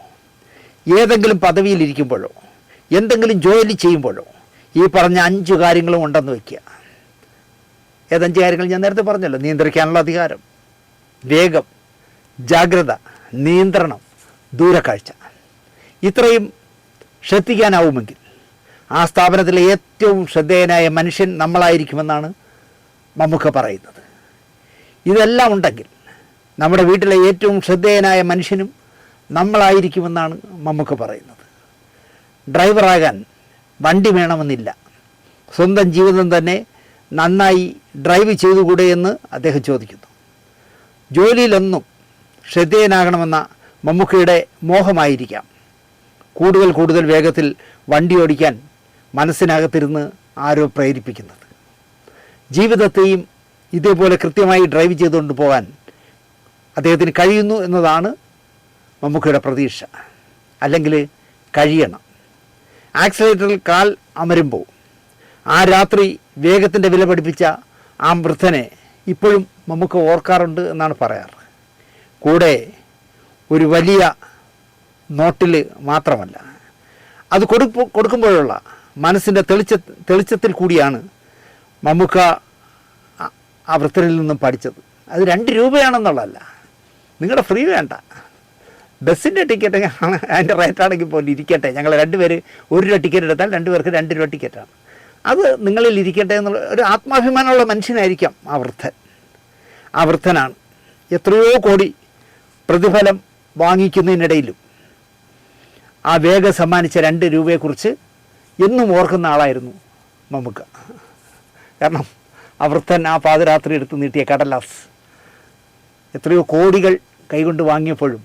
ഏതെങ്കിലും പദവിയിലിരിക്കുമ്പോഴോ എന്തെങ്കിലും ജോലി ചെയ്യുമ്പോഴോ ഈ പറഞ്ഞ 5 കാര്യങ്ങളും ഉണ്ടെന്ന് വയ്ക്കുക. ഏത്5 കാര്യങ്ങൾ ഞാൻ നേരത്തെ പറഞ്ഞല്ലോ: നിയന്ത്രിക്കാനുള്ള അധികാരം, വേഗം, ജാഗ്രത, നിയന്ത്രണം, ദൂരക്കാഴ്ച. ഇത്രയും ശ്രദ്ധിക്കാനാവുമെങ്കിൽ ആ സ്ഥാപനത്തിലെ ഏറ്റവും ശ്രദ്ധേയനായ മനുഷ്യൻ നമ്മളായിരിക്കുമെന്നാണ് നമുക്ക് പറയുന്നത്. ഇതെല്ലാം ഉണ്ടെങ്കിൽ നമ്മുടെ വീട്ടിലെ ഏറ്റവും ശ്രദ്ധേയനായ മനുഷ്യനും നമ്മളായിരിക്കുമെന്നാണ് നമുക്ക് പറയുന്നത്. ഡ്രൈവറാകാൻ വണ്ടി വേണമെന്നില്ല, സ്വന്തം ജീവിതം തന്നെ നന്നായി ഡ്രൈവ് ചെയ്തുകൂടെ എന്ന് അദ്ദേഹം ചോദിക്കുന്നു. ജോലിയിലൊന്നും ശ്രദ്ധേയനാകണമെന്ന മമ്മൂക്കയുടെ മോഹമായിരിക്കാം കൂടുതൽ വേഗത്തിൽ വണ്ടി ഓടിക്കാൻ മനസ്സിനകത്തിരുന്ന് ആരോ പ്രേരിപ്പിക്കുന്നത്. ജീവിതത്തെയും ഇതേപോലെ കൃത്യമായി ഡ്രൈവ് ചെയ്തുകൊണ്ട് പോകാൻ അദ്ദേഹത്തിന് കഴിയുന്നു എന്നതാണ് മമ്മൂക്കയുടെ പ്രതീക്ഷ. അല്ലെങ്കിൽ കഴിയണം. ആക്സിലേറ്ററിൽ കാൽ അമരുമ്പോൾ ആ രാത്രി വേഗത്തിൻ്റെ വില പഠിപ്പിച്ച ആ വൃദ്ധനെ ഇപ്പോഴും മമ്മൂക്ക ഓർക്കാറുണ്ട് എന്നാണ് പറയാറ്. കൂടെ ഒരു വലിയ നോട്ടിൽ മാത്രമല്ല, അത് കൊടുക്കുമ്പോഴുള്ള മനസ്സിൻ്റെ തെളിച്ചത്തിൽ കൂടിയാണ് മമ്മൂക്ക ആ വൃത്തനിൽ നിന്നും പഠിച്ചത്. അത് 2 രൂപയാണെന്നുള്ളതല്ല, നിങ്ങളുടെ ഫ്രീ വേണ്ട, ബസ്സിൻ്റെ ടിക്കറ്റ് അതിൻ്റെ റേറ്റാണെങ്കിൽ പോലും ഇരിക്കട്ടെ, ഞങ്ങൾ 2 പേര് 1 രൂപ ടിക്കറ്റ് എടുത്താൽ 2 പേർക്ക് 2 രൂപ ടിക്കറ്റാണ്, അത് നിങ്ങളിൽ ഇരിക്കട്ടെ എന്നുള്ള ഒരു ആത്മാഭിമാനമുള്ള മനുഷ്യനായിരിക്കാം ആ വൃദ്ധനാണ്. എത്രയോ കോടി പ്രതിഫലം വാങ്ങിക്കുന്നതിനിടയിലും ആ വേഗം സമ്മാനിച്ച 2 രൂപയെക്കുറിച്ച് എന്നും ഓർക്കുന്ന ആളായിരുന്നു മമ്മൂക്ക. കാരണം ആ വൃദ്ധൻ ആ പാതിരാത്രി എടുത്ത് നീട്ടിയ കടലാസ് എത്രയോ കോടികൾ കൈകൊണ്ട് വാങ്ങിയപ്പോഴും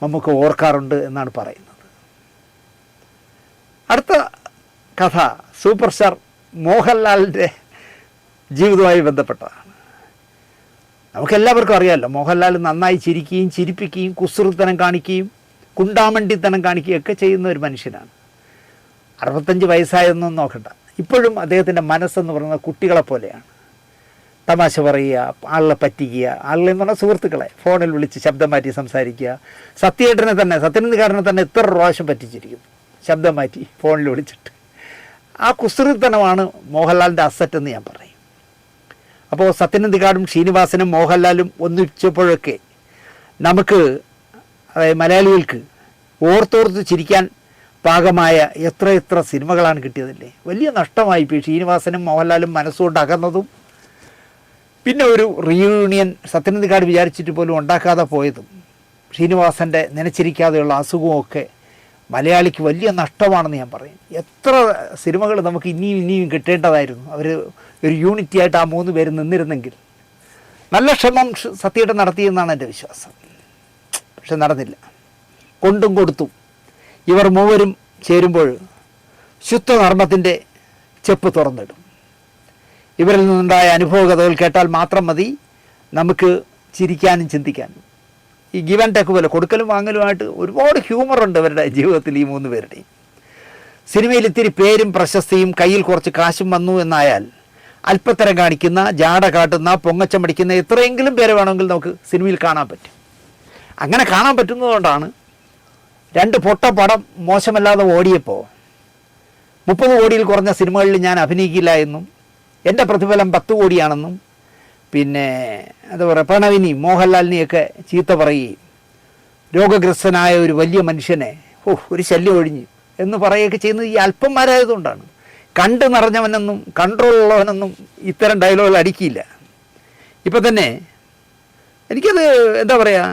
മമ്മൂക്ക ഓർക്കാറുണ്ട് എന്നാണ് പറയുന്നത്. അടുത്ത കഥ സൂപ്പർ സ്റ്റാർ മോഹൻലാലിൻ്റെ ജീവിതവുമായി ബന്ധപ്പെട്ടതാണ്. നമുക്കെല്ലാവർക്കും അറിയാമല്ലോ, മോഹൻലാൽ നന്നായി ചിരിക്കുകയും ചിരിപ്പിക്കുകയും കുസൃത്തനം കാണിക്കുകയും കുണ്ടാമണ്ടിത്തനം കാണിക്കുകയും ഒക്കെ ചെയ്യുന്ന ഒരു മനുഷ്യനാണ്. 65 വയസ്സായൊന്നും നോക്കണ്ട, ഇപ്പോഴും അദ്ദേഹത്തിൻ്റെ മനസ്സെന്ന് പറയുന്നത് കുട്ടികളെ പോലെയാണ്. തമാശ പറയുക, ആളെ പറ്റിക്കുക, ആളെ എന്ന് പറഞ്ഞാൽ സുഹൃത്തുക്കളെ ഫോണിൽ വിളിച്ച് ശബ്ദം മാറ്റി സംസാരിക്കുക. സത്യനന്ദിക്കാരനെ തന്നെ എത്ര പ്രാവശ്യം പറ്റിച്ചിരിക്കുന്നു, ശബ്ദം മാറ്റി ഫോണിൽ വിളിച്ചിട്ട്. ആ കുസൃത്തനമാണ് മോഹൻലാലിൻ്റെ അസറ്റ് എന്ന് ഞാൻ പറയും. അപ്പോൾ സത്യനന്ദിക്കാടും ശ്രീനിവാസനും മോഹൻലാലും ഒന്നിച്ചപ്പോഴൊക്കെ നമുക്ക്, അതായത് മലയാളികൾക്ക് ഓർത്തോർത്ത് ചിരിക്കാൻ പാകമായ എത്ര സിനിമകളാണ് കിട്ടിയതല്ലേ. വലിയ നഷ്ടമായി ഇപ്പോൾ ശ്രീനിവാസനും മോഹൻലാലും മനസ്സുകൊണ്ട് അകന്നതും, പിന്നെ ഒരു റീയൂണിയൻ സത്യനന്ദിക്കാട് വിചാരിച്ചിട്ട് പോലും ഉണ്ടാക്കാതെ പോയതും, ശ്രീനിവാസൻ്റെ നനച്ചിരിക്കാതെയുള്ള അസുഖമൊക്കെ മലയാളിക്ക് വലിയ നഷ്ടമാണെന്ന് ഞാൻ പറയും. എത്ര സിനിമകൾ നമുക്ക് ഇനിയും കിട്ടേണ്ടതായിരുന്നു. അവർ ഒരു യൂണിറ്റി ആയിട്ട് ആ 3 പേര് നിന്നിരുന്നെങ്കിൽ. നല്ല ശ്രമം സത്യേട്ടൻ നടത്തിയെന്നാണ് എൻ്റെ വിശ്വാസം. പക്ഷെ നടന്നില്ല. കൊണ്ടും കൊടുത്തും ഇവർ 3 ചേരുമ്പോൾ ശുദ്ധധർമ്മത്തിൻ്റെ ചെപ്പ് തുറന്നിടും. ഇവരിൽ നിന്നുണ്ടായ അനുഭവകഥകൾ കേട്ടാൽ മാത്രം മതി നമുക്ക് ചിരിക്കാനും ചിന്തിക്കാനും. ഈ ഗിവ് ആൻഡ് ടേക്ക് പോലെ കൊടുക്കലും വാങ്ങലുമായിട്ട് ഒരുപാട് ഹ്യൂമറുണ്ട് ഇവരുടെ ജീവിതത്തിൽ, ഈ 3 പേരുടെയും. സിനിമയിൽ ഇത്തിരി പേരും പ്രശസ്തിയും കയ്യിൽ കുറച്ച് കാശും വന്നു എന്നായാൽ അല്പത്തരം കാണിക്കുന്ന, ജാട കാട്ടുന്ന, പൊങ്ങച്ചം പഠിക്കുന്ന എത്രയെങ്കിലും പേരെ വേണമെങ്കിൽ നമുക്ക് സിനിമയിൽ കാണാൻ പറ്റും. അങ്ങനെ കാണാൻ പറ്റുന്നതുകൊണ്ടാണ് 2 പൊട്ട പടം മോശമല്ലാതെ ഓടിയപ്പോൾ 30 കോടിയിൽ കുറഞ്ഞ സിനിമകളിൽ ഞാൻ അഭിനയിക്കില്ല എന്നും എൻ്റെ പ്രതിഫലം 10 കോടിയാണെന്നും പിന്നെ എന്താ പറയുക, പ്രണവിനി മോഹൻലാലിനെയൊക്കെ ചീത്ത പറയുകയും രോഗഗ്രസ്തനായ ഒരു വലിയ മനുഷ്യനെ ഒരു ശല്യം ഒഴിഞ്ഞ് എന്ന് പറയുകയൊക്കെ ചെയ്യുന്നത് ഈ അല്പന്മാരായതുകൊണ്ടാണ്. കണ്ടു നിറഞ്ഞവനെന്നും കൺട്രോളുള്ളവനെന്നും ഇത്തരം ഡയലോഗുകൾ അടിക്കില്ല. ഇപ്പം തന്നെ എനിക്കത് എന്താ പറയുക,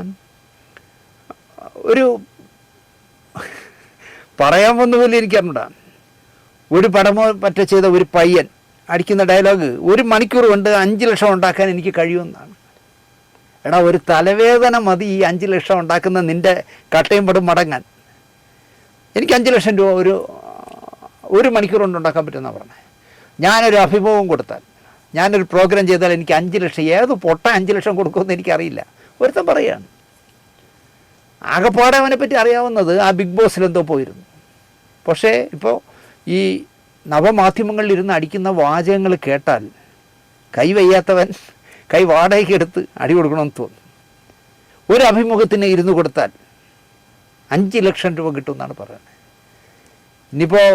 ഒരു പറയാൻ വന്ന പോലെ എനിക്കറിഞ്ഞൂടാ. ഒരു പടമോ മറ്റോ ചെയ്ത ഒരു പയ്യൻ അടിക്കുന്ന ഡയലോഗ് 1 മണിക്കൂർ കൊണ്ട് 5 ലക്ഷം ഉണ്ടാക്കാൻ എനിക്ക് കഴിയുമെന്നാണ്. എടാ, ഒരു തലവേദന മതി ഈ 5 ലക്ഷം ഉണ്ടാക്കുന്ന നിൻ്റെ കട്ടയും പടും മടങ്ങാൻ. എനിക്ക് 5 ലക്ഷം രൂപ ഒരു മണിക്കൂർ കൊണ്ട് ഉണ്ടാക്കാൻ പറ്റുമെന്നാണ് പറഞ്ഞത്. ഞാനൊരു അഭിമുഖം കൊടുത്താൽ ഞാനൊരു പ്രോഗ്രാം ചെയ്താൽ എനിക്ക് 5 ലക്ഷം, ഏത് പൊട്ട 5 ലക്ഷം കൊടുക്കുമെന്ന് എനിക്കറിയില്ല. ഒരുത്തൻ പറയുകയാണ്. ആകെപ്പാടെ അവനെപ്പറ്റി അറിയാവുന്നത് ആ ബിഗ് ബോസിലെന്തോ പോയിരുന്നു. പക്ഷേ ഇപ്പോൾ ഈ നവമാധ്യമങ്ങളിലിരുന്ന് അടിക്കുന്ന വാചകങ്ങൾ കേട്ടാൽ കൈ വയ്യാത്തവൻ കൈ വാടകയ്ക്ക് എടുത്ത് അടി കൊടുക്കണമെന്ന് തോന്നും. ഒരു അഭിമുഖത്തിന് ഇരുന്ന് കൊടുത്താൽ 5 ലക്ഷം രൂപ കിട്ടുമെന്നാണ് പറയുന്നത്. ഇനിയിപ്പോൾ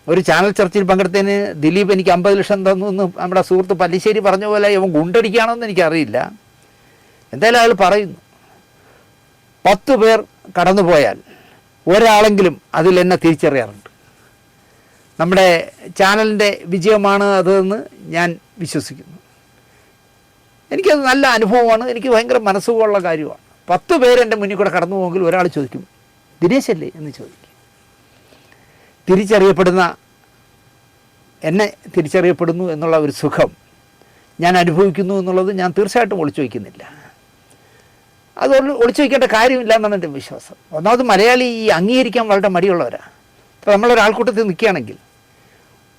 ഒരു ചാനൽ ചർച്ചയിൽ പങ്കെടുത്തതിന് ദിലീപ് എനിക്ക് 50 ലക്ഷം തന്നു എന്ന് നമ്മുടെ സുഹൃത്ത് പല്ലിശ്ശേരി പറഞ്ഞ പോലെ ഇവൻ ഗുണ്ടടിക്കുകയാണോന്ന് എനിക്കറിയില്ല. എന്തായാലും അയാൾ പറയുന്നു, 10 പേർ കടന്നു പോയാൽ ഒരാളെങ്കിലും അതിൽ എന്നെ തിരിച്ചറിയാറുണ്ട്. നമ്മുടെ ചാനലിൻ്റെ വിജയമാണ് അതെന്ന് ഞാൻ വിശ്വസിക്കുന്നു. എനിക്കത് നല്ല അനുഭവമാണ്, എനിക്ക് ഭയങ്കര മനസ്സുകൊള്ള കാര്യമാണ്. 10 പേരെൻ്റെ മുന്നിൽ കൂടെ കടന്നു പോകെങ്കിൽ ഒരാൾ ചോദിക്കും ദിനേശല്ലേ എന്ന് ചോദിക്കും. തിരിച്ചറിയപ്പെടുന്ന, എന്നെ തിരിച്ചറിയപ്പെടുന്നു എന്നുള്ള ഒരു സുഖം ഞാൻ അനുഭവിക്കുന്നു എന്നുള്ളത് ഞാൻ തീർച്ചയായിട്ടും ഒളിച്ചു വയ്ക്കുന്നില്ല. അത് ഒളിച്ചു വയ്ക്കേണ്ട കാര്യമില്ല എന്നാണ് എൻ്റെ വിശ്വാസം. ഒന്നാമത് മലയാളി ഈ അംഗീകരിക്കാൻ വളരെ മടിയുള്ളവരാണ്. ഇപ്പോൾ നമ്മളൊരാൾക്കൂട്ടത്തിൽ നിൽക്കുകയാണെങ്കിൽ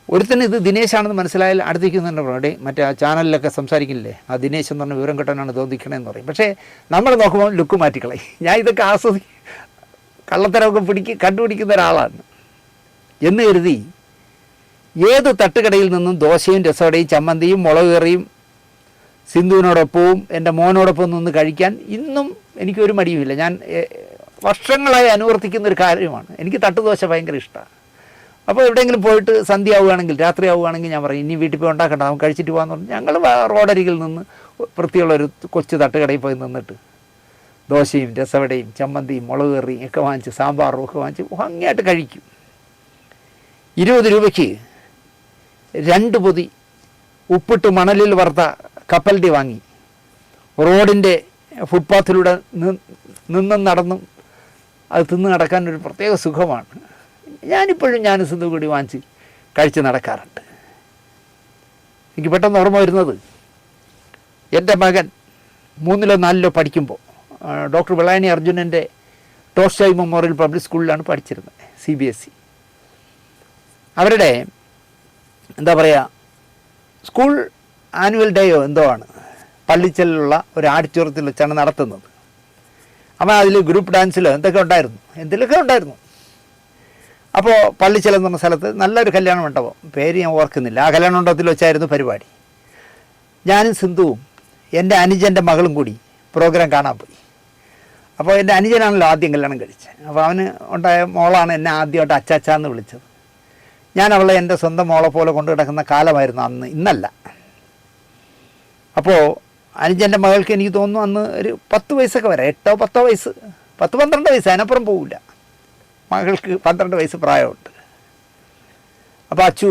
ഒരുത്തന്നെ ഇത് ദിനേശാണെന്ന് മനസ്സിലായാൽ അടുത്തേക്ക് തന്നെ പറയും, മറ്റേ ആ ചാനലിലൊക്കെ സംസാരിക്കില്ലേ, ആ ദിനേശ് എന്ന് പറഞ്ഞ വിവരം കിട്ടാനാണ് തോന്നിക്കണേന്ന് പറയും. പക്ഷേ നമ്മൾ നോക്കുമ്പോൾ ലുക്ക് മാറ്റിക്കളയും. ഞാൻ ഇതൊക്കെ കള്ളത്തരമൊക്കെ കണ്ടുപിടിക്കുന്ന ഒരാളാണ് എന്ന് കരുതി ഏത് തട്ടുകടയിൽ നിന്നും ദോശയും രസവടയും ചമ്മന്തിയും മുളക് കറിയും സിന്ധുവിനോടൊപ്പവും എൻ്റെ മോനോടൊപ്പം നിന്ന് കഴിക്കാൻ ഇന്നും എനിക്കൊരു മടിയുമില്ല. ഞാൻ വർഷങ്ങളായി അനുവർത്തിക്കുന്ന ഒരു കാര്യമാണ്. എനിക്ക് തട്ടുദോശ ഭയങ്കര ഇഷ്ടമാണ്. അപ്പോൾ എവിടെയെങ്കിലും പോയിട്ട് സന്ധ്യ ആവുകയാണെങ്കിൽ, രാത്രി ആവുകയാണെങ്കിൽ ഞാൻ പറയും ഇനി വീട്ടിൽ പോയി ഉണ്ടാക്കണ്ട, അവൻ കഴിച്ചിട്ട് പോകാമെന്ന് പറഞ്ഞു ഞങ്ങൾ റോഡരികിൽ നിന്ന് വൃത്തിയുള്ളൊരു കൊച്ചു തട്ടുകടയിൽ പോയി നിന്നിട്ട് ദോശയും രസവടയും ചമ്മന്തിയും മുളക് കറിയും ഒക്കെ വാങ്ങിച്ച് സാമ്പാറും ഒക്കെ വാങ്ങിച്ച് ഭംഗിയായിട്ട് കഴിക്കും. 20 രൂപയ്ക്ക് 2 പൊതി ഉപ്പിട്ട് മണലിൽ വറുത്ത കപ്പലണ്ടി വാങ്ങി റോഡിൻ്റെ ഫുട്പാത്തിലൂടെ നിന്നും നടന്നും അത് തിന്ന് നടക്കാൻ ഒരു പ്രത്യേക സുഖമാണ്. ഞാനും സിന്ധു കൂടി വാങ്ങിച്ച് കഴിച്ച് നടക്കാറുണ്ട്. എനിക്ക് പെട്ടെന്ന് ഓർമ്മ വരുന്നത് എൻ്റെ മകൻ 3-ലോ 4-ലോ പഠിക്കുമ്പോൾ ഡോക്ടർ വെള്ളായണി അർജുനൻ്റെ ടോൾസ്റ്റോയ് മെമ്മോറിയൽ പബ്ലിക് സ്കൂളിലാണ് പഠിച്ചിരുന്നത്, CBSE. അവരുടെ എന്താ പറയുക, സ്കൂൾ ആനുവൽ ഡേയോ എന്തോ ആണ് പള്ളിച്ചലിലുള്ള ഒരു ആഡിറ്റോറിയത്തിൽ വെച്ചാണ് നടത്തുന്നത്. അപ്പോൾ അതിൽ ഗ്രൂപ്പ് ഡാൻസിലോ എന്തെങ്കിലുമൊക്കെ ഉണ്ടായിരുന്നു. അപ്പോൾ പള്ളിച്ചൽ എന്ന് പറഞ്ഞ സ്ഥലത്ത് നല്ലൊരു കല്യാണ മണ്ഡപം, പേര് ഞാൻ ഓർക്കുന്നില്ല, ആ കല്യാണ മണ്ഡപത്തിൽ വെച്ചായിരുന്നു പരിപാടി. ഞാനും സിന്ധുവും എൻ്റെ അനുജൻ്റെ മകളും കൂടി പ്രോഗ്രാം കാണാൻ പോയി. അപ്പോൾ എൻ്റെ അനുജനാണല്ലോ ആദ്യം കല്യാണം കഴിച്ചത്. അപ്പോൾ അവന് ഉണ്ടായ മോളാണ് എന്നെ ആദ്യമായിട്ട് അച്ചാച്ചാന്ന് വിളിച്ചത്. ഞാൻ അവളെ എൻ്റെ സ്വന്തം മോളെ പോലെ കൊണ്ടു കിടക്കുന്ന കാലമായിരുന്നു അന്ന്, ഇന്നല്ല. അപ്പോൾ അനുജൻ്റെ മകൾക്ക് എനിക്ക് തോന്നുന്നു അന്ന് ഒരു 10 വയസ്സൊക്കെ വരെ, 8-10 വയസ്സ്, 10-12 വയസ്സ്, അതിനപ്പുറം പോവില്ല. മകൾക്ക് 12 വയസ്സ് പ്രായമുണ്ട്. അപ്പോൾ അച്ചു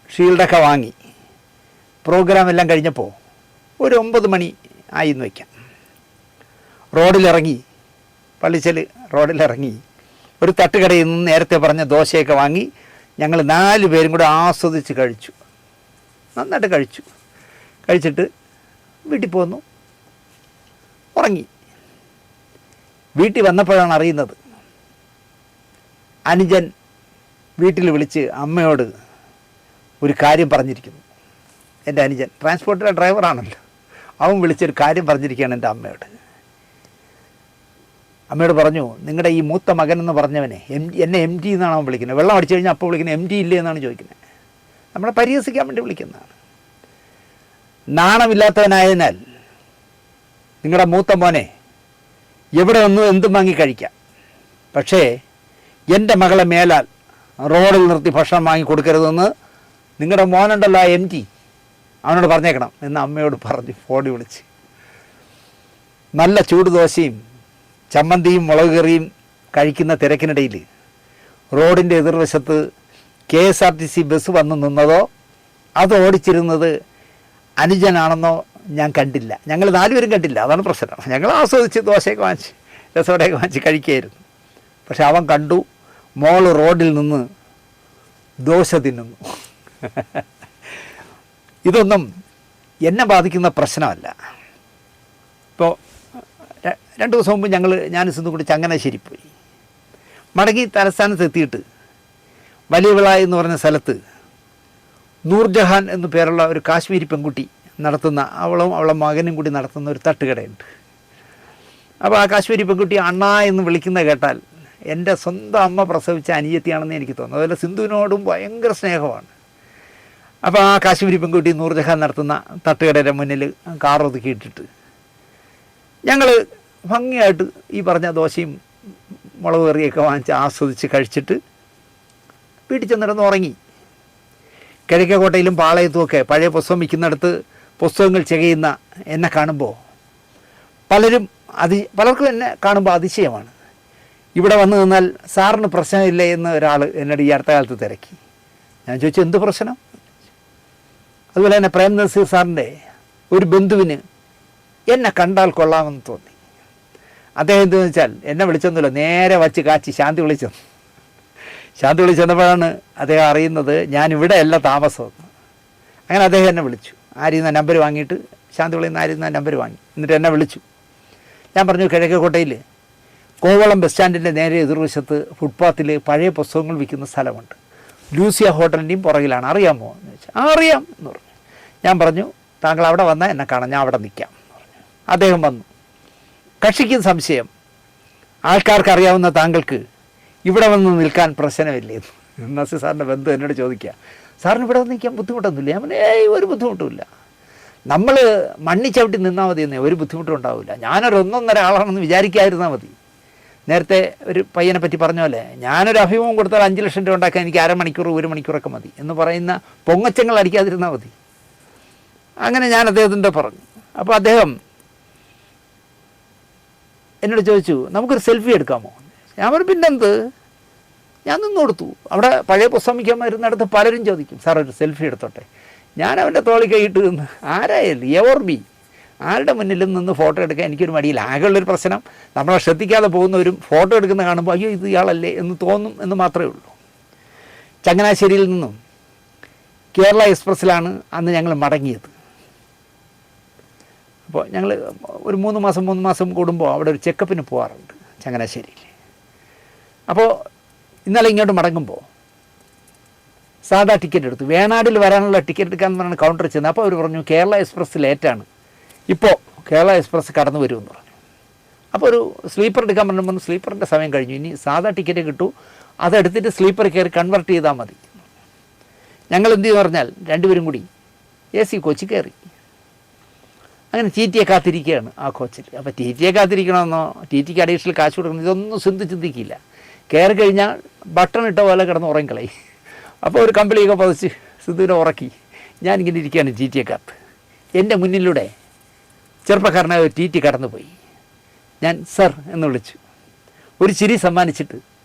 ഷീൽഡൊക്കെ വാങ്ങി പ്രോഗ്രാം എല്ലാം കഴിഞ്ഞപ്പോൾ ഒരു 9 മണി ആയി എന്ന് വയ്ക്കാം. റോഡിലിറങ്ങി, പള്ളിച്ചൽ റോഡിലിറങ്ങി ഒരു തട്ടുകടയിൽ നിന്ന് നേരത്തെ പറഞ്ഞ ദോശയൊക്കെ വാങ്ങി ഞങ്ങൾ 4 പേരും കൂടെ ആസ്വദിച്ച് കഴിച്ചു, നന്നായിട്ട് കഴിച്ചിട്ട് വീട്ടിൽ പോന്നു, ഉറങ്ങി. വീട്ടിൽ വന്നപ്പോഴാണ് അറിയുന്നത് അനുജൻ വീട്ടിൽ വിളിച്ച് അമ്മയോട് ഒരു കാര്യം പറഞ്ഞിരിക്കുന്നു. എൻ്റെ അനുജൻ ട്രാൻസ്പോർട്ടിലെ ഡ്രൈവറാണല്ലോ, അവൻ വിളിച്ചൊരു കാര്യം പറഞ്ഞിരിക്കുകയാണ് എൻ്റെ അമ്മയോട്. അമ്മയോട് പറഞ്ഞു, നിങ്ങളുടെ ഈ മൂത്ത മകൻ എന്ന് പറഞ്ഞവനെ എന്നെ MD എന്നാണ് അവൻ വിളിക്കുന്നത്. വെള്ളം അടിച്ചു കഴിഞ്ഞാൽ അപ്പോൾ വിളിക്കുന്നത് MD ഇല്ലേ എന്നാണ് ചോദിക്കുന്നത്. നമ്മളെ പരിഹസിക്കാൻ വേണ്ടി വിളിക്കുന്നതാണ്. നാണമില്ലാത്തവനായതിനാൽ നിങ്ങളുടെ മൂത്ത മോനെ എവിടെ ഒന്നും എന്തും വാങ്ങി കഴിക്കാം, പക്ഷേ എൻ്റെ മകളെ മേലാൽ റോഡിൽ നിർത്തി ഭക്ഷണം വാങ്ങി കൊടുക്കരുതെന്ന് നിങ്ങളുടെ മോനുണ്ടല്ലോ MD, അവനോട് പറഞ്ഞേക്കണം എന്ന് അമ്മയോട് പറഞ്ഞ് ഫോണിൽ വിളിച്ച് നല്ല ചൂട് ദോശയും ചമ്മന്തിയും മുളക് കറിയും കഴിക്കുന്ന തിരക്കിനിടയിൽ റോഡിൻ്റെ എതിർവശത്ത് KSRTC ബസ് വന്ന് നിന്നതോ അത് ഓടിച്ചിരുന്നത് അനുജനാണെന്നോ ഞാൻ കണ്ടില്ല. ഞങ്ങൾ 4 പേരും കണ്ടില്ല, അതാണ് പ്രശ്നം. ഞങ്ങൾ ആസ്വദിച്ച് ദോശയൊക്കെ വാങ്ങിച്ച് രസവടയൊക്കെ വാങ്ങിച്ച് കഴിക്കുകയായിരുന്നു. പക്ഷെ അവൻ കണ്ടു മോള് റോഡിൽ നിന്ന് ദോശ തിന്നുന്നു. ഇതൊന്നും എന്നെ ബാധിക്കുന്ന പ്രശ്നമല്ല. ഇപ്പോൾ 2 ദിവസം മുമ്പ് ഞാൻ സിന്ധു കൂടി ചങ്ങനാശ്ശേരി പോയി. മടങ്ങി തലസ്ഥാനത്ത് എത്തിയിട്ട് വലിയ വിള എന്ന് പറഞ്ഞ സ്ഥലത്ത് നൂർജഹാൻ എന്നു പേരുള്ള ഒരു കാശ്മീരി പെൺകുട്ടി നടത്തുന്ന, അവളും അവളെ മകനും കൂടി നടത്തുന്ന ഒരു തട്ടുകടയുണ്ട്. അപ്പോൾ ആ കാശ്മീരി പെൺകുട്ടി അണ്ണ എന്ന് വിളിക്കുന്നത് കേട്ടാൽ എൻ്റെ സ്വന്തം അമ്മ പ്രസവിച്ച അനിയത്തിയാണെന്ന് എനിക്ക് തോന്നുന്നു. അതുപോലെ സിന്ധുവിനോടും ഭയങ്കര സ്നേഹമാണ്. അപ്പോൾ ആ കാശ്മീരി പെൺകുട്ടി നൂർജഹാൻ നടത്തുന്ന തട്ടുകടയുടെ മുന്നിൽ കാർ ഒതുക്കിയിട്ടിട്ട് ഞങ്ങൾ ഭംഗിയായിട്ട് ഈ പറഞ്ഞ ദോശയും മുളക് കറിയൊക്കെ വാങ്ങിച്ച് ആസ്വദിച്ച് കഴിച്ചിട്ട് വീട്ടിൽ ചെന്നിരുന്ന് ഉറങ്ങി. കിഴക്കേക്കോട്ടയിലും പാളയത്തുമൊക്കെ പഴയ പുസ്തകം വിൽക്കുന്നിടത്ത് പുസ്തകങ്ങൾ ചെയ്യുന്ന എന്നെ കാണുമ്പോൾ പലർക്കും എന്നെ കാണുമ്പോൾ അതിശയമാണ്. ഇവിടെ വന്നു നിന്നാൽ സാറിന് പ്രശ്നമില്ലേ എന്ന് ഒരാൾ എന്നോട് ഈ അടുത്ത കാലത്ത് തിരക്കി. ഞാൻ ചോദിച്ചു, എന്ത് പ്രശ്നം? അതുപോലെ തന്നെ പ്രേം നസീർ സാറിൻ്റെ ഒരു ബന്ധുവിന് എന്നെ കണ്ടാൽ കൊള്ളാമെന്ന് തോന്നി. അദ്ദേഹം എന്തെന്ന് വെച്ചാൽ എന്നെ വിളിച്ചൊന്നുമില്ല, നേരെ വച്ച് കാച്ചി ശാന്തി വിളിച്ചെന്നപ്പോഴാണ് അദ്ദേഹം അറിയുന്നത് ഞാനിവിടെ അല്ല താമസമെന്ന്. അങ്ങനെ അദ്ദേഹം എന്നെ വിളിച്ചു. ആരിൽ നിന്ന് നമ്പർ വാങ്ങിയിട്ട്, ശാന്തി വിളിയിൽ നിന്ന് ആരിൽ നിന്ന് നമ്പർ വാങ്ങി. എന്നിട്ട് എന്നെ വിളിച്ചു. ഞാൻ പറഞ്ഞു, കിഴക്കേക്കോട്ടയിൽ കോവളം ബസ് സ്റ്റാൻഡിൻ്റെ നേരെ എതിർവശത്ത് ഫുട്പാത്തിൽ പഴയ പുസ്തകങ്ങൾ വിൽക്കുന്ന സ്ഥലമുണ്ട്. ലൂസിയ ഹോട്ടലിൻ്റെയും പുറകിലാണ്, അറിയാമോ എന്ന് ചോദിച്ചാൽ. അറിയാം എന്ന് പറഞ്ഞു. ഞാൻ പറഞ്ഞു, താങ്കൾ അവിടെ വന്നാൽ എന്നെ കാണാം, ഞാൻ അവിടെ നിൽക്കാം എന്ന് പറഞ്ഞു. അദ്ദേഹം വന്നു. കക്ഷിക്ക് സംശയം, ആൾക്കാർക്ക് അറിയാവുന്ന താങ്കൾക്ക് ഇവിടെ വന്ന് നിൽക്കാൻ പ്രശ്നമില്ലേ? നസീർ സാറിൻ്റെ ബന്ധു എന്നോട് ചോദിക്കുക, സാറിന് ഇവിടെ വന്ന് നിൽക്കാൻ ബുദ്ധിമുട്ടൊന്നുമില്ല? ഞാൻ ഒരു ബുദ്ധിമുട്ടുമില്ല, നമ്മൾ മണ്ണി ചവിട്ടി നിന്നാൽ മതി എന്നേ, ഒരു ബുദ്ധിമുട്ടും ഉണ്ടാവില്ല. ഞാനൊരു 1.5 ആളാണെന്ന് വിചാരിക്കാതിരുന്നാൽ മതി. നേരത്തെ ഒരു പയ്യനെ പറ്റി പറഞ്ഞ പോലെ ഞാനൊരു അഭിമുഖം കൊടുത്താൽ 5 ലക്ഷം രൂപ ഉണ്ടാക്കാൻ എനിക്ക് 1/2 മണിക്കൂർ 1 മണിക്കൂറൊക്കെ മതി എന്ന് പറയുന്ന പൊങ്ങച്ചങ്ങൾ അടിക്കാതിരുന്നാൽ മതി. അങ്ങനെ ഞാൻ അദ്ദേഹത്തിൻ്റെ പറഞ്ഞു. അപ്പോൾ അദ്ദേഹം എന്നോട് ചോദിച്ചു, നമുക്കൊരു സെൽഫി എടുക്കാമോ? ഞാൻ പറഞ്ഞു, പിന്നെന്ത്, ഞാൻ നിന്ന് കൊടുത്തു. അവിടെ പഴയ പുസ്തകം വിൽക്കാൻ വരുന്നിടത്ത് പലരും ചോദിക്കും, സാർ ഒരു സെൽഫി എടുത്തോട്ടെ. ഞാൻ അവൻ്റെ തോളി കൈയിട്ട് നിന്ന് ആരായാലും എവർബി ആരുടെ മുന്നിലും നിന്ന് ഫോട്ടോ എടുക്കാൻ എനിക്കൊരു മടിയില്ല. ആകെയുള്ളൊരു പ്രശ്നം, നമ്മളെ ശ്രദ്ധിക്കാതെ പോകുന്നവരും ഫോട്ടോ എടുക്കുന്ന കാണുമ്പോൾ അയ്യോ ഇത് ഇയാളല്ലേ എന്ന് തോന്നും എന്ന് മാത്രമേ ഉള്ളൂ. ചങ്ങനാശ്ശേരിയിൽ നിന്നും കേരള എക്സ്പ്രസ്സിലാണ് അന്ന് ഞങ്ങൾ മടങ്ങിയത്. അപ്പോൾ ഞങ്ങൾ ഒരു 3 മാസം കൂടുമ്പോൾ അവിടെ ഒരു ചെക്കപ്പിന് പോകാറുണ്ട് ചങ്ങനാശ്ശേരിയിൽ. അപ്പോൾ ഇന്നലെ ഇങ്ങോട്ട് മടങ്ങുമ്പോൾ സാധാ ടിക്കറ്റ് എടുത്തു. വേണാടിൽ വരാനുള്ള ടിക്കറ്റ് എടുക്കാമെന്ന് പറഞ്ഞാൽ കൗണ്ടറിൽ ചെന്ന്. അപ്പോൾ അവർ പറഞ്ഞു, കേരള എക്സ്പ്രസ് ലേറ്റാണ്, ഇപ്പോൾ കേരള എക്സ്പ്രസ് കടന്നു വരുമെന്ന് പറഞ്ഞു. അപ്പോൾ ഒരു സ്ലീപ്പർ എടുക്കാൻ പറഞ്ഞപ്പോൾ സ്ലീപ്പറിൻ്റെ സമയം കഴിഞ്ഞു, ഇനി സാധാ ടിക്കറ്റ് കിട്ടൂ, അതെടുത്തിട്ട് സ്ലീപ്പർ കയറി കൺവെർട്ട് ചെയ്താൽ മതി. ഞങ്ങൾ എന്ത് ചെയ്യുമെന്ന് പറഞ്ഞാൽ രണ്ടുപേരും കൂടി AC കോച്ചിൽ കയറി. അങ്ങനെ TTയെ കാത്തിരിക്കുകയാണ് ആ കോച്ചിൽ. അപ്പോൾ TTയെ കാത്തിരിക്കണമെന്നോ TTക്ക് അഡീഷണൽ കാശ് കൊടുക്കണം, ഇതൊന്നും ചിന്തിക്കില്ല. കയറി കഴിഞ്ഞാൽ ബട്ടൺ ഇട്ട പോലെ കിടന്ന് ഉറങ്ങിക്കളയും. അപ്പോൾ ഒരു കമ്പിളിയൊക്കെ പതിച്ച് സിന്ധുവിനെ ഉറക്കി. ഞാനിങ്ങനെ ഇരിക്കുകയാണ് TTയെ കാത്ത്. എൻ്റെ മുന്നിലൂടെ ചെറുപ്പക്കാരനായ ഒരു TT കടന്നുപോയി. ഞാൻ സർ എന്ന് വിളിച്ചു. ഒരു ചിരി സമ്മാനിച്ചിട്ട്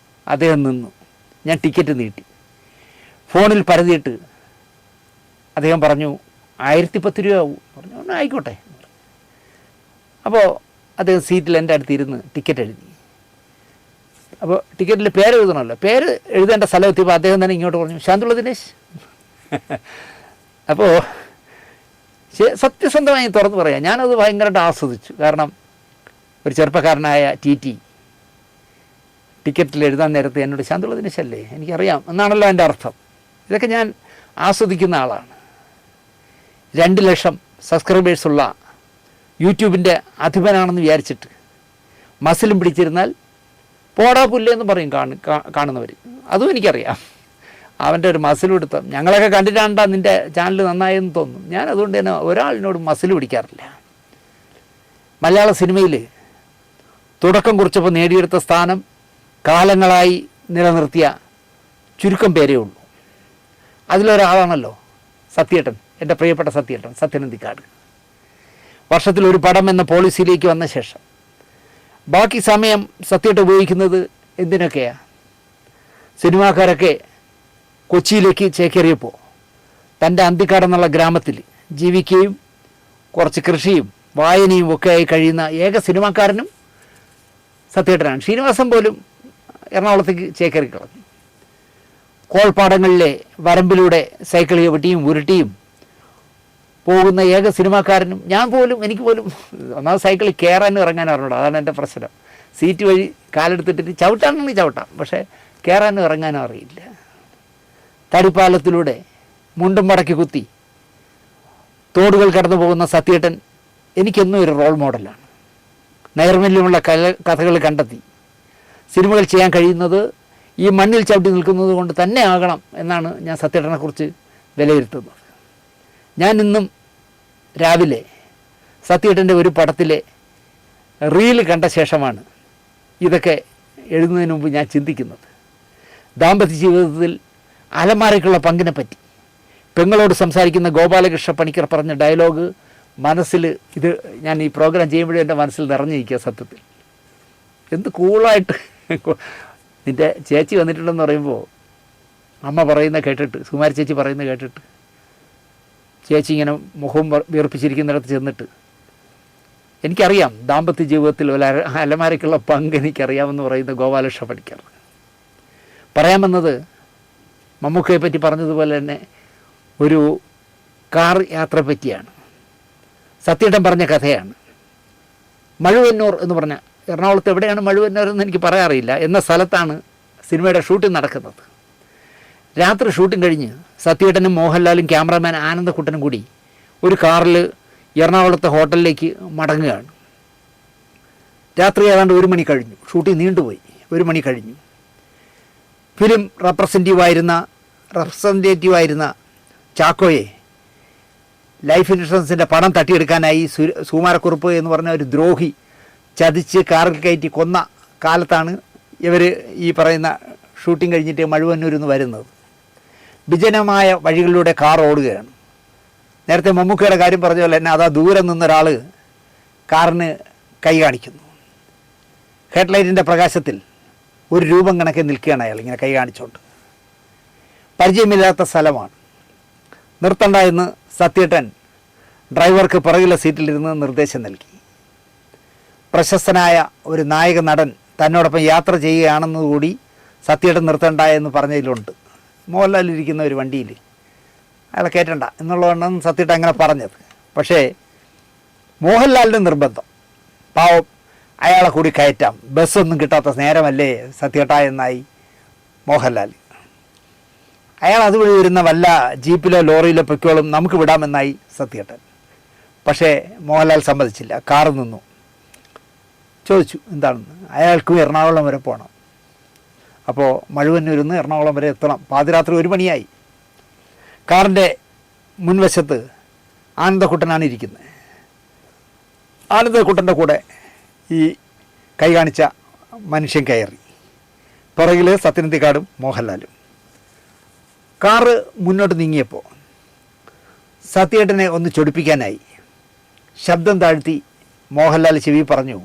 അദ്ദേഹം നിന്നു. ഞാൻ ടിക്കറ്റ് നീട്ടി. ഫോണിൽ പരതിയിട്ട് അദ്ദേഹം പറഞ്ഞു, 1010 രൂപ ആവും. പറഞ്ഞു, ആയിക്കോട്ടെ. അപ്പോൾ അദ്ദേഹം സീറ്റിൽ എൻ്റെ അടുത്ത് ഇരുന്ന് ടിക്കറ്റ് എഴുതി. അപ്പോൾ ടിക്കറ്റിൽ പേര് എഴുതണമല്ലോ, പേര് എഴുതേണ്ട സ്ഥലം എത്തിയപ്പോൾ അദ്ദേഹം തന്നെ ഇങ്ങോട്ട് പറഞ്ഞു, ശാന്തുള്ള ദിനേശ്. അപ്പോൾ സത്യസന്ധമായി തുറന്ന് പറയാം, ഞാനത് ഭയങ്കരമായിട്ട് ആസ്വദിച്ചു. കാരണം ഒരു ചെറുപ്പക്കാരനായ TT ടിക്കറ്റിൽ എഴുതാൻ നേരത്തെ എന്നോട് ശാന്തുള്ള ദിനേശ് അല്ലേ, എനിക്കറിയാം എന്നാണല്ലോ എൻ്റെ അർത്ഥം. ഇതൊക്കെ ഞാൻ ആസ്വദിക്കുന്ന ആളാണ്. 2 ലക്ഷം സബ്സ്ക്രൈബേഴ്സുള്ള യൂട്യൂബിൻ്റെ അധിപനാണെന്ന് വിചാരിച്ചിട്ട് മസിലും പിടിച്ചിരുന്നാൽ പോടാ പുല്ലെന്ന് പറയും കാണുന്നവർ. അതും എനിക്കറിയാം. അവൻ്റെ ഒരു മസിൽ പിടുത്തം ഞങ്ങളൊക്കെ കണ്ടിട്ടാണ്ടാ നിൻ്റെ ചാനൽ നന്നായെന്ന് തോന്നും. ഞാൻ അതുകൊണ്ട് തന്നെ ഒരാളിനോട് മസിൽ പിടിക്കാറില്ല. മലയാള സിനിമയിൽ തുടക്കം കുറിച്ചപ്പോൾ നേടിയെടുത്ത സ്ഥാനം കാലങ്ങളായി നിലനിർത്തിയ ചുരുക്കം പേരേ ഉള്ളൂ. അതിലൊരാളാണല്ലോ സത്യേട്ടൻ, എൻ്റെ പ്രിയപ്പെട്ട സത്യേട്ടൻ, സത്യനന്ദിക്കാട്. വർഷത്തിലൊരു പടം എന്ന പോളിസിയിലേക്ക് വന്ന ശേഷം ബാക്കി സമയം സത്യേട്ടൻ ഉപയോഗിക്കുന്നത് എന്തിനൊക്കെയാണ്? സിനിമാക്കാരൊക്കെ കൊച്ചിയിലേക്ക് ചേക്കേറിയപ്പോൾ തൻ്റെ അന്തിക്കാടെന്നുള്ള ഗ്രാമത്തിൽ ജീവിക്കുകയും കുറച്ച് കൃഷിയും വായനയും ഒക്കെ ആയി കഴിയുന്ന ഏക സിനിമാക്കാരനും സത്യേട്ടനാണ്. ശ്രീനിവാസൻ പോലും എറണാകുളത്തേക്ക് ചേക്കേറി കളഞ്ഞു. കോൾപ്പാടങ്ങളിലെ വരമ്പിലൂടെ സൈക്കിൾ ചവിട്ടിയും ഉരുട്ടിയും പോകുന്ന ഏക സിനിമാക്കാരനും എനിക്ക് പോലും ഒന്നാമത് സൈക്കിളിൽ കയറാനും ഇറങ്ങാനും അറിഞ്ഞൂടാ. അതാണ് എൻ്റെ പ്രശ്നം. സീറ്റ് വഴി കാലെടുത്തിട്ടിട്ട് ചവിട്ടാണെങ്കിൽ ചവിട്ടാം, പക്ഷേ കയറാനും ഇറങ്ങാനും അറിയില്ല. തടിപ്പാലത്തിലൂടെ മുണ്ടും മടക്കി കുത്തി തോടുകൾ കടന്നു പോകുന്ന സത്യേട്ടൻ എനിക്കെന്നും ഒരു റോൾ മോഡലാണ്. നൈർമല്യമുള്ള കഥകൾ കണ്ടെത്തി സിനിമകൾ ചെയ്യാൻ കഴിയുന്നത് ഈ മണ്ണിൽ ചവിട്ടി നിൽക്കുന്നത് കൊണ്ട് തന്നെ ആകണം എന്നാണ് ഞാൻ സത്യേട്ടനെക്കുറിച്ച് വിലയിരുത്തുന്നത്. ഞാൻ ഇന്നും രാവിലെ സത്യേട്ടൻ്റെ ഒരു പടത്തിലെ റീൽ കണ്ട ശേഷമാണ് ഇതൊക്കെ എഴുതുന്നതിന് മുമ്പ് ഞാൻ ചിന്തിക്കുന്നത്. ദാമ്പത്യ ജീവിതത്തിൽ അലമാരയ്ക്കുള്ള പങ്കിനെപ്പറ്റി പെങ്ങളോട് സംസാരിക്കുന്ന ഗോപാലകൃഷ്ണ പണിക്കർ പറഞ്ഞ ഡയലോഗ് മനസ്സിൽ ഇത് ഞാൻ ഈ പ്രോഗ്രാം ചെയ്യുമ്പോഴും എൻ്റെ മനസ്സിൽ നിറഞ്ഞിരിക്കുക. സത്യത്തിൽ എന്ത് കൂളായിട്ട് നിൻ്റെ ചേച്ചി വന്നിട്ടുണ്ടെന്ന് പറയുമ്പോൾ അമ്മ പറയുന്ന കേട്ടിട്ട്, സുമാരി ചേച്ചി പറയുന്നത് കേട്ടിട്ട് ചേച്ചി ഇങ്ങനെ മുഖം വീർപ്പിച്ചിരിക്കുന്നിടത്ത് ചെന്നിട്ട് എനിക്കറിയാം ദാമ്പത്യ ജീവിതത്തിൽ ഒരു അലമാരയ്ക്കുള്ള പങ്ക് എനിക്കറിയാമെന്ന് പറയുന്ന ഗോപാലകൃഷ്ണ പണിക്കർ പറയാമെന്നത് മമ്മൂക്കയെ പറ്റി പറഞ്ഞതുപോലെ തന്നെ ഒരു കാർ യാത്ര പറ്റിയാണ്. സത്യേട്ടൻ പറഞ്ഞ കഥയാണ്. മഴുവന്നൂർ എന്ന് പറഞ്ഞ എറണാകുളത്ത് എവിടെയാണ് മഴുവന്നൂർ എന്ന് എനിക്ക് പറയാറില്ല എന്ന സ്ഥലത്താണ് സിനിമയുടെ ഷൂട്ടിംഗ് നടക്കുന്നത്. രാത്രി ഷൂട്ടിംഗ് കഴിഞ്ഞ് സത്യേട്ടനും മോഹൻലാലും ക്യാമറാമാൻ ആനന്ദക്കുട്ടനും കൂടി ഒരു കാറിൽ എറണാകുളത്തെ ഹോട്ടലിലേക്ക് മടങ്ങുകയാണ്. രാത്രി ഏതാണ്ട് 1 മണി കഴിഞ്ഞു. ഷൂട്ടിംഗ് നീണ്ടുപോയി. 1 മണി കഴിഞ്ഞു. ഫിലിം റെപ്രസെൻറ്റേറ്റീവായിരുന്ന ചാക്കോയെ ലൈഫ് ഇൻഷുറൻസിൻ്റെ പണം തട്ടിയെടുക്കാനായി സുകുമാരക്കുറുപ്പ് എന്ന് പറഞ്ഞ ഒരു ദ്രോഹി ചതിച്ച് കാറിൽ കയറ്റി കൊന്ന കാലത്താണ് ഇവർ ഈ പറയുന്ന ഷൂട്ടിംഗ് കഴിഞ്ഞിട്ട് മഴുവന്നൂരിൽ നിന്ന് വരുന്നത്. വിജനമായ വഴികളിലൂടെ കാർ ഓടുകയാണ്. നേരത്തെ മമ്മൂക്കയുടെ കാര്യം പറഞ്ഞ പോലെ തന്നെ അതാ ദൂരെ നിന്നൊരാൾ കാറിന് കൈ കാണിക്കുന്നു. ഹെഡ്ലൈറ്റിൻ്റെ പ്രകാശത്തിൽ ഒരു രൂപം കണക്കെ നിൽക്കുകയാണ് അയാൾ ഇങ്ങനെ കൈ കാണിച്ചുകൊണ്ട്. പരിചയമില്ലാത്ത സ്ഥലമാണ്. നിർത്തണ്ട എന്ന് സത്യേട്ടൻ ഡ്രൈവർക്ക് പുറകിലെ സീറ്റിലിരുന്ന് നിർദ്ദേശം നൽകി. പ്രശസ്തനായ ഒരു നായക നടൻ തന്നോടൊപ്പം യാത്ര ചെയ്യുകയാണെന്നുകൂടി സത്യേട്ടൻ നിർത്തണ്ട എന്ന് പറഞ്ഞതിലുണ്ട്. മോഹൻലാൽ ഇരിക്കുന്ന ഒരു വണ്ടിയിൽ അയാളെ കയറ്റണ്ട എന്നുള്ളതാണ് സത്യേട്ടൻ അങ്ങനെ പറഞ്ഞത്. പക്ഷേ മോഹൻലാലിൻ്റെ നിർബന്ധം, പാവം അയാളെ കൂടി കയറ്റാം, ബസ്സൊന്നും കിട്ടാത്ത നേരമല്ലേ സത്യേട്ട എന്നായി മോഹൻലാൽ. അയാൾ അതുവഴി വരുന്ന വല്ല ജീപ്പിലോ ലോറിയിലോ പൊയ്ക്കോളും, നമുക്ക് വിടാമെന്നായി സത്യേട്ടൻ. പക്ഷേ മോഹൻലാൽ സമ്മതിച്ചില്ല. കാറ് നിന്നു. ചോദിച്ചു എന്താണെന്ന്. അയാൾക്കും എറണാകുളം വരെ പോകണം. അപ്പോൾ മഴുവന്നൂരിൽ നിന്ന് എറണാകുളം വരെ എത്തണം. പാതിരാത്രി 1 മണിയായി. കാറിൻ്റെ മുൻവശത്ത് ആനന്ദക്കുട്ടനാണ് ഇരിക്കുന്നത്. ആനന്ദക്കുട്ടൻ്റെ കൂടെ ഈ കൈ കാണിച്ച മനുഷ്യൻ കയറി. പുറകിൽ സത്യനന്ദിക്കാടും മോഹൻലാലും. കാറ് മുന്നോട്ട് നീങ്ങിയപ്പോൾ സത്യേട്ടനെ ഒന്ന് ചൊടിപ്പിക്കാനായി ശബ്ദം താഴ്ത്തി മോഹൻലാൽ ചെവി പറഞ്ഞു,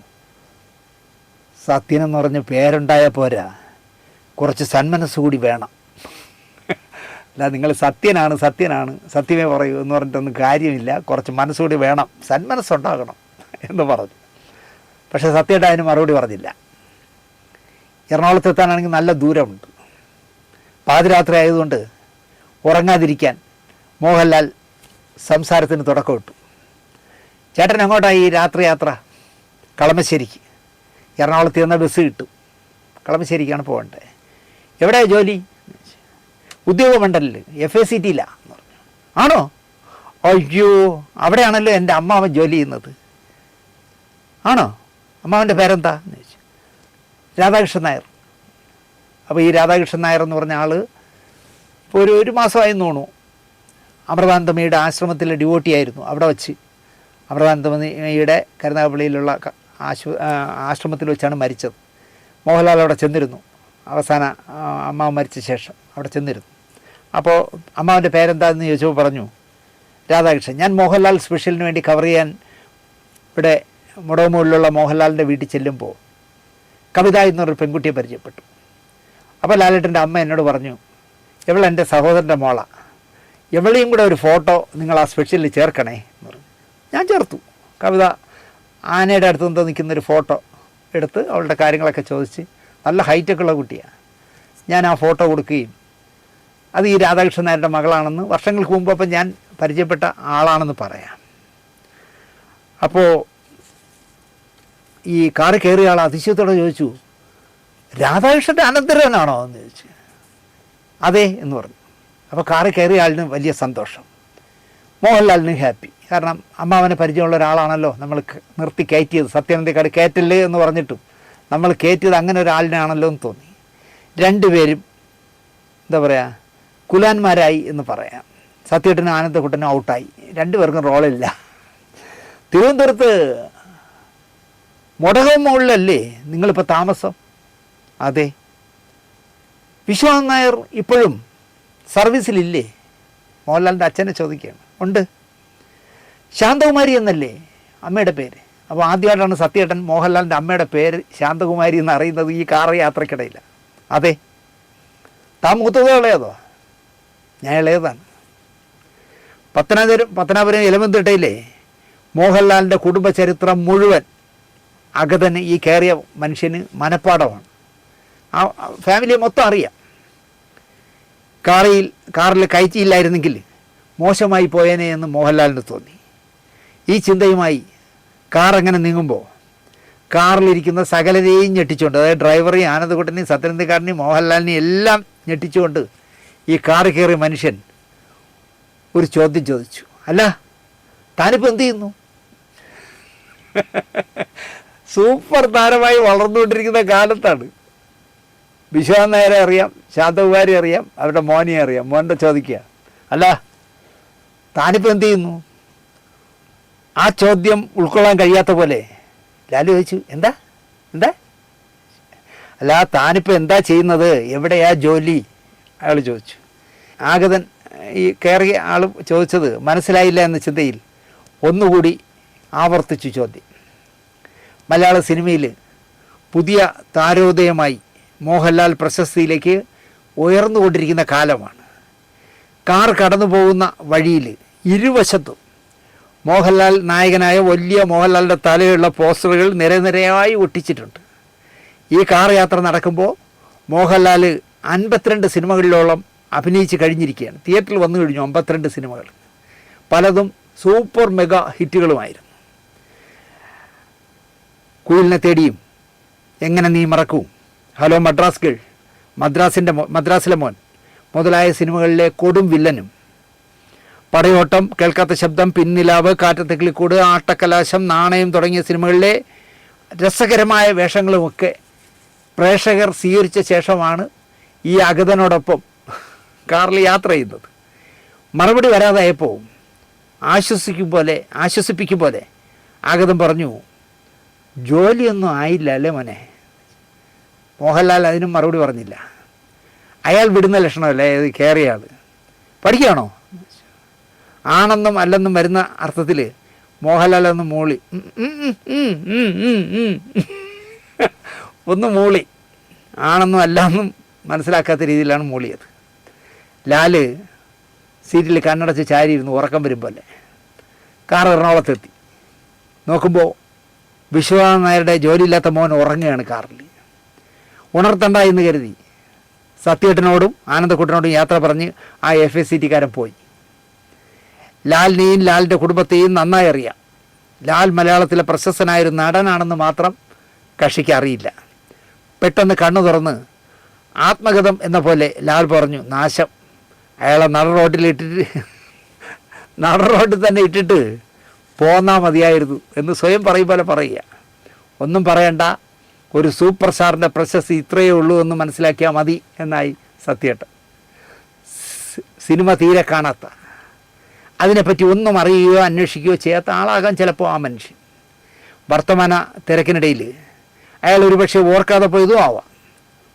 സത്യനെന്ന് പറഞ്ഞ് പേരുണ്ടായ പോരാ, കുറച്ച് സന്മനസ് കൂടി വേണം. അല്ല, നിങ്ങൾ സത്യനാണ് സത്യമേ പറയൂ എന്ന് പറഞ്ഞിട്ടൊന്നും കാര്യമില്ല, കുറച്ച് മനസ്സുകൂടി വേണം, സന്മനസ്സുണ്ടാകണം എന്ന് പറഞ്ഞു. പക്ഷേ സത്യേട്ടൻ അതിന് മറുപടി പറഞ്ഞില്ല. എറണാകുളത്ത് എത്താനാണെങ്കിൽ നല്ല ദൂരമുണ്ട്. പാതിരാത്രി ആയതുകൊണ്ട് ഉറങ്ങാതിരിക്കാൻ മോഹൻലാൽ സംസാരത്തിന് തുടക്കമിട്ടു. ചേട്ടൻ എങ്ങോട്ടായി ഈ രാത്രി യാത്ര? കളമശ്ശേരിക്ക്. എറണാകുളത്ത് ചെന്ന ബസ് കിട്ടും. കളമശ്ശേരിക്കാണ് പോകേണ്ടത്. എവിടെയാണ് ജോലി? ഉദ്യോഗമണ്ഡലിൽ FACT-യിലാണ് എന്ന് പറഞ്ഞു. ആണോ? അയ്യോ, അവിടെയാണല്ലോ എൻ്റെ അമ്മാവൻ ജോലി ചെയ്യുന്നത്. ആണോ? അമ്മാവൻ്റെ പേരെന്താ എന്ന് ചോദിച്ചു. രാധാകൃഷ്ണൻ നായർ. അപ്പോൾ ഈ രാധാകൃഷ്ണൻ നായർ എന്ന് പറഞ്ഞ ആൾ ഇപ്പോൾ ഒരു മാസമായി തോന്നുന്നു അമൃതാനന്ദമയുടെ ആശ്രമത്തിലെ ഡിവോട്ടിയായിരുന്നു. അവിടെ വച്ച് അമൃതാനന്ദമയുടെ കരുനാഗപ്പള്ളിയിലുള്ള ആശ്രമത്തിൽ വെച്ചാണ് മരിച്ചത്. മോഹൻലാൽ അവിടെ ചെന്നിരുന്നു. അവസാന അമ്മാവൻ മരിച്ച ശേഷം അവിടെ ചെന്നിരുന്നു. അപ്പോൾ അമ്മാവൻ്റെ പേരെന്താണെന്ന് ചോദിച്ചപ്പോൾ പറഞ്ഞു രാധാകൃഷ്ണൻ. ഞാൻ മോഹൻലാൽ സ്പെഷ്യലിന് വേണ്ടി കവർ ചെയ്യാൻ ഇവിടെ മുടവമൂലിലുള്ള മോഹൻലാലിൻ്റെ വീട്ടിൽ ചെല്ലുമ്പോൾ കവിത എന്നൊരു പെൺകുട്ടിയെ പരിചയപ്പെട്ടു. അപ്പോൾ ലാലേട്ടൻ്റെ അമ്മ എന്നോട് പറഞ്ഞു, ഇവൾ എൻ്റെ സഹോദരൻ്റെ മോളാണ്, എവളെയും കൂടെ ഒരു ഫോട്ടോ നിങ്ങൾ ആ സ്പെഷ്യലിൽ ചേർക്കണേ എന്ന് പറഞ്ഞു. ഞാൻ ചേർത്തു. കവിത ആനയുടെ അടുത്ത് നിന്ന് നിൽക്കുന്നൊരു ഫോട്ടോ എടുത്ത് അവളുടെ കാര്യങ്ങളൊക്കെ ചോദിച്ച്, നല്ല ഹൈറ്റൊക്കെ ഉള്ള കുട്ടിയാണ്. ഞാൻ ആ ഫോട്ടോ കൊടുക്കുകയും അത് ഈ രാധാകൃഷ്ണൻ നായരുടെ മകളാണെന്ന് വർഷങ്ങൾക്ക് മുമ്പ് അപ്പം ഞാൻ പരിചയപ്പെട്ട ആളാണെന്ന് പറയാം. അപ്പോൾ ഈ കാറ് കയറിയ ആൾ അതിശയത്തോടെ ചോദിച്ചു, രാധാകൃഷ്ണൻ്റെ അനന്തരവനാണോ എന്ന് ചോദിച്ചു. അതെ എന്ന് പറഞ്ഞു. അപ്പോൾ കാറിൽ കയറിയ ആളിന് വലിയ സന്തോഷം, മോഹൻലാലിന് ഹാപ്പി. കാരണം അമ്മാവനെ പരിചയമുള്ള ഒരാളാണല്ലോ നമ്മൾ നിർത്തി കയറ്റിയത്, സത്യാനന്ദക്കാട് കയറ്റല്ലേ എന്ന് പറഞ്ഞിട്ടും നമ്മൾ കയറ്റിയത് അങ്ങനെ ഒരാളിനാണല്ലോ എന്ന് തോന്നി. രണ്ടുപേരും എന്താ പറയുക, കുലാന്മാരായി എന്ന് പറയാം. സത്യേട്ടനും ആനന്ദക്കുട്ടനും ഔട്ടായി, രണ്ടുപേർക്കും റോളില്ല. തിരുവനന്തപുരത്ത് മുടകം മുകളിലല്ലേ നിങ്ങളിപ്പോൾ താമസം? അതെ. വിശ്വനാഥൻ നായർ ഇപ്പോഴും സർവീസിലില്ലേ? മോഹൻലാലിൻ്റെ അച്ഛനെ ചോദിക്കുകയാണ്. ഉണ്ട്. ശാന്തകുമാരി എന്നല്ലേ അമ്മയുടെ പേര്? അപ്പോൾ ആദ്യമായിട്ടാണ് സത്യേട്ടൻ മോഹൻലാലിൻ്റെ അമ്മയുടെ പേര് ശാന്തകുമാരി എന്ന് അറിയുന്നത് ഈ കാർ യാത്രക്കിടയില്ല. അതെ. താൻ മൂത്തതോ ഇളയതോ? ഞാൻ ഇളയതാണ്. പത്തനാപുരം എലമന്തിട്ടയിലെ മോഹൻലാലിൻ്റെ കുടുംബ ചരിത്രം മുഴുവൻ അഗതന് ഈ കയറിയ മനുഷ്യന് മനപ്പാടമാണ്. ആ ഫാമിലിയെ മൊത്തം അറിയാം. കാറിൽ കയറ്റിയില്ലായിരുന്നെങ്കിൽ മോശമായി പോയേനെ എന്ന് മോഹൻലാലിന് തോന്നി. ഈ ചിന്തയുമായി കാർ അങ്ങനെ നീങ്ങുമ്പോൾ കാറിലിരിക്കുന്ന സകലരെയും ഞെട്ടിച്ചുകൊണ്ട്, അതായത് ഡ്രൈവറെയും ആനന്ദക്കുട്ടനെയും സത്യനന്ദക്കാരനെയും മോഹൻലാലിനെയും എല്ലാം ഞെട്ടിച്ചുകൊണ്ട് ഈ കാറിൽ കയറിയ മനുഷ്യൻ ഒരു ചോദ്യം ചോദിച്ചു. അല്ല, താനിപ്പോൾ എന്ത് ചെയ്യുന്നു? സൂപ്പർ താരമായി വളർന്നുകൊണ്ടിരിക്കുന്ന കാലത്താണ്. വിശ്വനാഥൻ നായരെ അറിയാം, ശാന്തകുമാരി അറിയാം, അവരുടെ മോനെ അറിയാം. മോൻ്റെ ചോദിക്കുക, അല്ല താനിപ്പോൾ എന്ത് ചെയ്യുന്നു? ആ ചോദ്യം ഉൾക്കൊള്ളാൻ കഴിയാത്ത പോലെ ലാലു ചോദിച്ചു, എന്താ എന്താ അല്ല താനിപ്പോൾ എന്താ ചെയ്യുന്നത്, എവിടെയാ ജോലി? അയാൾ ചോദിച്ചു. ആഗതൻ ഈ കയറിയ ആൾ ചോദിച്ചത് മനസ്സിലായില്ല എന്ന ചിന്തയിൽ ഒന്നുകൂടി ആവർത്തിച്ചു ചോദ്യം. മലയാള സിനിമയിൽ പുതിയ താരോദയമായി മോഹൻലാൽ പ്രശസ്തിയിലേക്ക് ഉയർന്നുകൊണ്ടിരിക്കുന്ന കാലമാണ്. കാർ കടന്നു പോകുന്ന വഴിയിൽ ഇരുവശത്തും മോഹൻലാൽ നായകനായ വലിയ മോഹൻലാലിൻ്റെ തലയുള്ള പോസ്റ്ററുകൾ നിരനിരയായി ഒട്ടിച്ചിട്ടുണ്ട്. ഈ കാർ യാത്ര നടക്കുമ്പോൾ മോഹൻലാൽ 52 സിനിമകളിലോളം അഭിനയിച്ച് കഴിഞ്ഞിരിക്കുകയാണ്. തിയേറ്ററിൽ വന്നു കഴിഞ്ഞു 52 സിനിമകൾ. പലതും സൂപ്പർ മെഗാ ഹിറ്റുകളുമായിരുന്നു. കുയിലിനെ തേടിയും, എങ്ങനെ നീ മറക്കും, ഹലോ മദ്രാസ് ഗേൾ, മദ്രാസിലെ മോൻ മുതലായ സിനിമകളിലെ കൊടും വില്ലനും, പടയോട്ടം, കേൾക്കാത്ത ശബ്ദം, പിന്നിലാവ്, കാറ്റത്തെ കിളിക്കൂട്, ആട്ടക്കലാശം, നാണയം തുടങ്ങിയ സിനിമകളിലെ രസകരമായ വേഷങ്ങളുമൊക്കെ പ്രേക്ഷകർ സ്വീകരിച്ച ശേഷമാണ് ഈ അഗതനോടൊപ്പം കാറിൽ യാത്ര ചെയ്യുന്നത്. മറുപടി വരാതായപ്പോൾ ആശ്വസിപ്പിക്കും പോലെ അഗതൻ പറഞ്ഞു, ജോലിയൊന്നും ആയില്ല അല്ലേ മോനെ? മോഹൻലാൽ അതിനും മറുപടി പറഞ്ഞില്ല. അയാൾ വിടുന്ന ലക്ഷണമല്ലേ ഇത് കയറിയ ആൾ. പഠിക്കുകയാണോ? ആണെന്നും അല്ലെന്നും വരുന്ന അർത്ഥത്തിൽ മോഹൻലാൽ ഒന്ന് മൂളി, ഒന്ന് മൂളി. ആണെന്നും അല്ലെന്നും മനസ്സിലാക്കാത്ത രീതിയിലാണ് മൂളിയത്. ലാല് സീറ്റിൽ കണ്ണടച്ച് ചാരിയിരുന്നു ഉറക്കം വരും പോലെ. കാർ എറണാകുളത്തെത്തി. നോക്കുമ്പോൾ വിശ്വനാഥൻ നായരുടെ ജോലിയില്ലാത്ത മോൻ ഉറങ്ങുകയാണ് കാറിൽ. ഉണർത്തണ്ട എന്ന് കരുതി സത്യേട്ടനോടും ആനന്ദക്കുട്ടനോടും യാത്ര പറഞ്ഞ് ആ FACT-കാരൻ പോയി. ലാലിനെയും ലാലിൻ്റെ കുടുംബത്തെയും നന്നായി അറിയാം. ലാൽ മലയാളത്തിലെ പ്രശസ്തനായൊരു നടനാണെന്ന് മാത്രം കക്ഷിക്ക് അറിയില്ല. പെട്ടെന്ന് കണ്ണു തുറന്ന് ആത്മഗതം എന്ന പോലെ ലാൽ പറഞ്ഞു, നാശം, അയാളെ നടറോട്ടിൽ തന്നെ ഇട്ടിട്ട് പോന്നാൽ മതിയായിരുന്നു എന്ന് സ്വയം പറയും പോലെ പറയുക. ഒന്നും പറയണ്ട, ഒരു സൂപ്പർ സ്റ്റാറിൻ്റെ പ്രശസ്തി ഇത്രയേ ഉള്ളൂ എന്ന് മനസ്സിലാക്കിയാൽ മതി എന്നായി സത്യേട്ടൻ. സിനിമ തീരെ കാണാത്ത, അതിനെപ്പറ്റി ഒന്നും അറിയുകയോ അന്വേഷിക്കുകയോ ചെയ്യാത്ത ആളാകാൻ ചിലപ്പോൾ ആ മനുഷ്യൻ. വർത്തമാന തിരക്കിനിടയിൽ അയാൾ ഒരുപക്ഷെ ഓർക്കാതെ പോയതും ആവാം.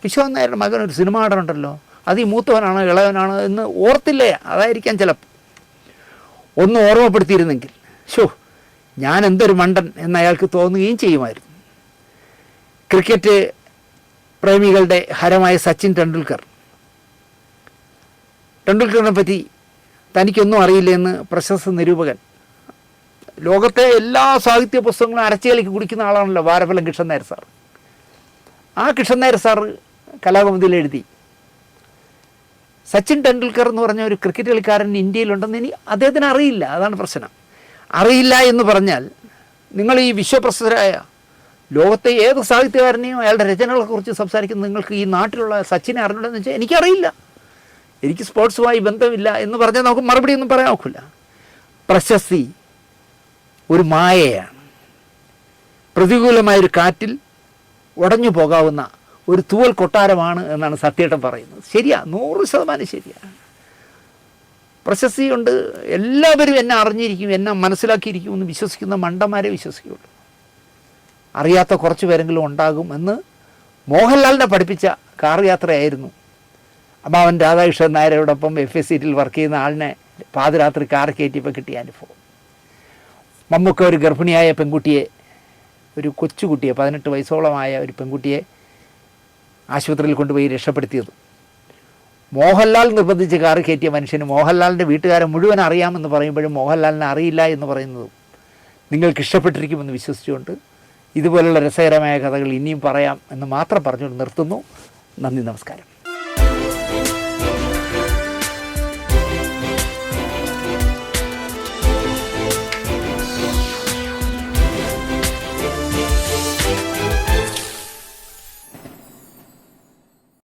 വിശ്വനാഥൻ നായരുടെ മകൻ ഒരു സിനിമ നടനുണ്ടല്ലോ, അത് ഈ മൂത്തവനാണോ ഇളവനാണോ എന്ന് ഓർത്തില്ലേ? അതായിരിക്കാം ചിലപ്പോൾ. ഒന്ന് ഓർമ്മപ്പെടുത്തിയിരുന്നെങ്കിൽ ഞാൻ എന്തൊരു മണ്ടൻ എന്ന് അയാൾക്ക് തോന്നുകയും ചെയ്യുമായിരുന്നു. ക്രിക്കറ്റ് പ്രേമികളുടെ ഹരമായ സച്ചിൻ ടെണ്ടുൽക്കറിനെ പറ്റി തനിക്കൊന്നും അറിയില്ല എന്ന് പ്രശസ്ത നിരൂപകൻ, ലോകത്തെ എല്ലാ സാഹിത്യ പുസ്തകങ്ങളും അരച്ചുകളിക്ക് കുടിക്കുന്ന ആളാണല്ലോ വാരഫലം കൃഷ്ണൻ നായർ സാർ. ആ കൃഷ്ണൻ നായർ സാർ കലാകൗമുദിയിൽ എഴുതി, സച്ചിൻ ടെണ്ടുൽക്കർ എന്ന് പറഞ്ഞ ഒരു ക്രിക്കറ്റ് കളിക്കാരൻ ഇന്ത്യയിലുണ്ടെന്ന് അദ്ദേഹത്തിന് അറിയില്ല. അതാണ് പ്രശ്നം. അറിയില്ല എന്ന് പറഞ്ഞാൽ നിങ്ങൾ ഈ വിശ്വപ്രസിദ്ധരായ ലോകത്തെ ഏത് സാഹിത്യകാരനെയും അയാളുടെ രചനകളെക്കുറിച്ച് സംസാരിക്കുന്ന നിങ്ങൾക്ക് ഈ നാട്ടിലുള്ള സച്ചിനെ അറിഞ്ഞില്ലെന്ന് വെച്ചാൽ എനിക്കറിയില്ല എനിക്ക് സ്പോർട്സുമായി ബന്ധമില്ല എന്ന് പറഞ്ഞാൽ നമുക്ക് മറുപടി ഒന്നും പറയാൻ ഒക്കില്ല. പ്രശസ്തി ഒരു മായയാണ്. പ്രതികൂലമായൊരു കാറ്റിൽ ഉടഞ്ഞു പോകാവുന്ന ഒരു തൂവൽ കൊട്ടാരമാണ് എന്നാണ് സത്യേട്ടൻ പറയുന്നത്. ശരിയാ, 100% ശരിയാണ്. പ്രശസ്തി കൊണ്ട് എല്ലാവരും എന്നെ അറിഞ്ഞിരിക്കും, എന്നെ മനസ്സിലാക്കിയിരിക്കും എന്ന് വിശ്വസിക്കുന്ന മണ്ടന്മാരെ വിശ്വസിക്കുകയുള്ളൂ. അറിയാത്ത കുറച്ച് പേരെങ്കിലും ഉണ്ടാകും എന്ന് മോഹൻലാലിനെ പഠിപ്പിച്ച കാർ യാത്രയായിരുന്നു അമ്മാവൻ രാധാകൃഷ്ണൻ നായരോടൊപ്പം FA സീറ്റിൽ വർക്ക് ചെയ്യുന്ന ആളിനെ പാതിരാത്രി കാർ കയറ്റിയപ്പോൾ കിട്ടിയ അനുഭവം. മമ്മൂക്ക ഒരു ഗർഭിണിയായ പെൺകുട്ടിയെ, ഒരു കൊച്ചുകുട്ടിയെ, 18 വയസ്സോളമായ ഒരു പെൺകുട്ടിയെ ആശുപത്രിയിൽ കൊണ്ടുപോയി രക്ഷപ്പെടുത്തിയത് മോഹൻലാൽ നിർബന്ധിച്ച് കാറ് കയറ്റിയ മനുഷ്യന് മോഹൻലാലിൻ്റെ വീട്ടുകാരെ മുഴുവൻ അറിയാമെന്ന് പറയുമ്പോഴും മോഹൻലാലിനെ അറിയില്ല എന്ന് പറയുന്നതും നിങ്ങൾക്ക് ഇഷ്ടപ്പെട്ടിരിക്കുമെന്ന് വിശ്വസിച്ചുകൊണ്ട് ഇതുപോലുള്ള രസകരമായ കഥകൾ ഇനിയും പറയാം എന്ന് മാത്രം പറഞ്ഞുകൊണ്ട് നിർത്തുന്നു. നന്ദി, നമസ്കാരം.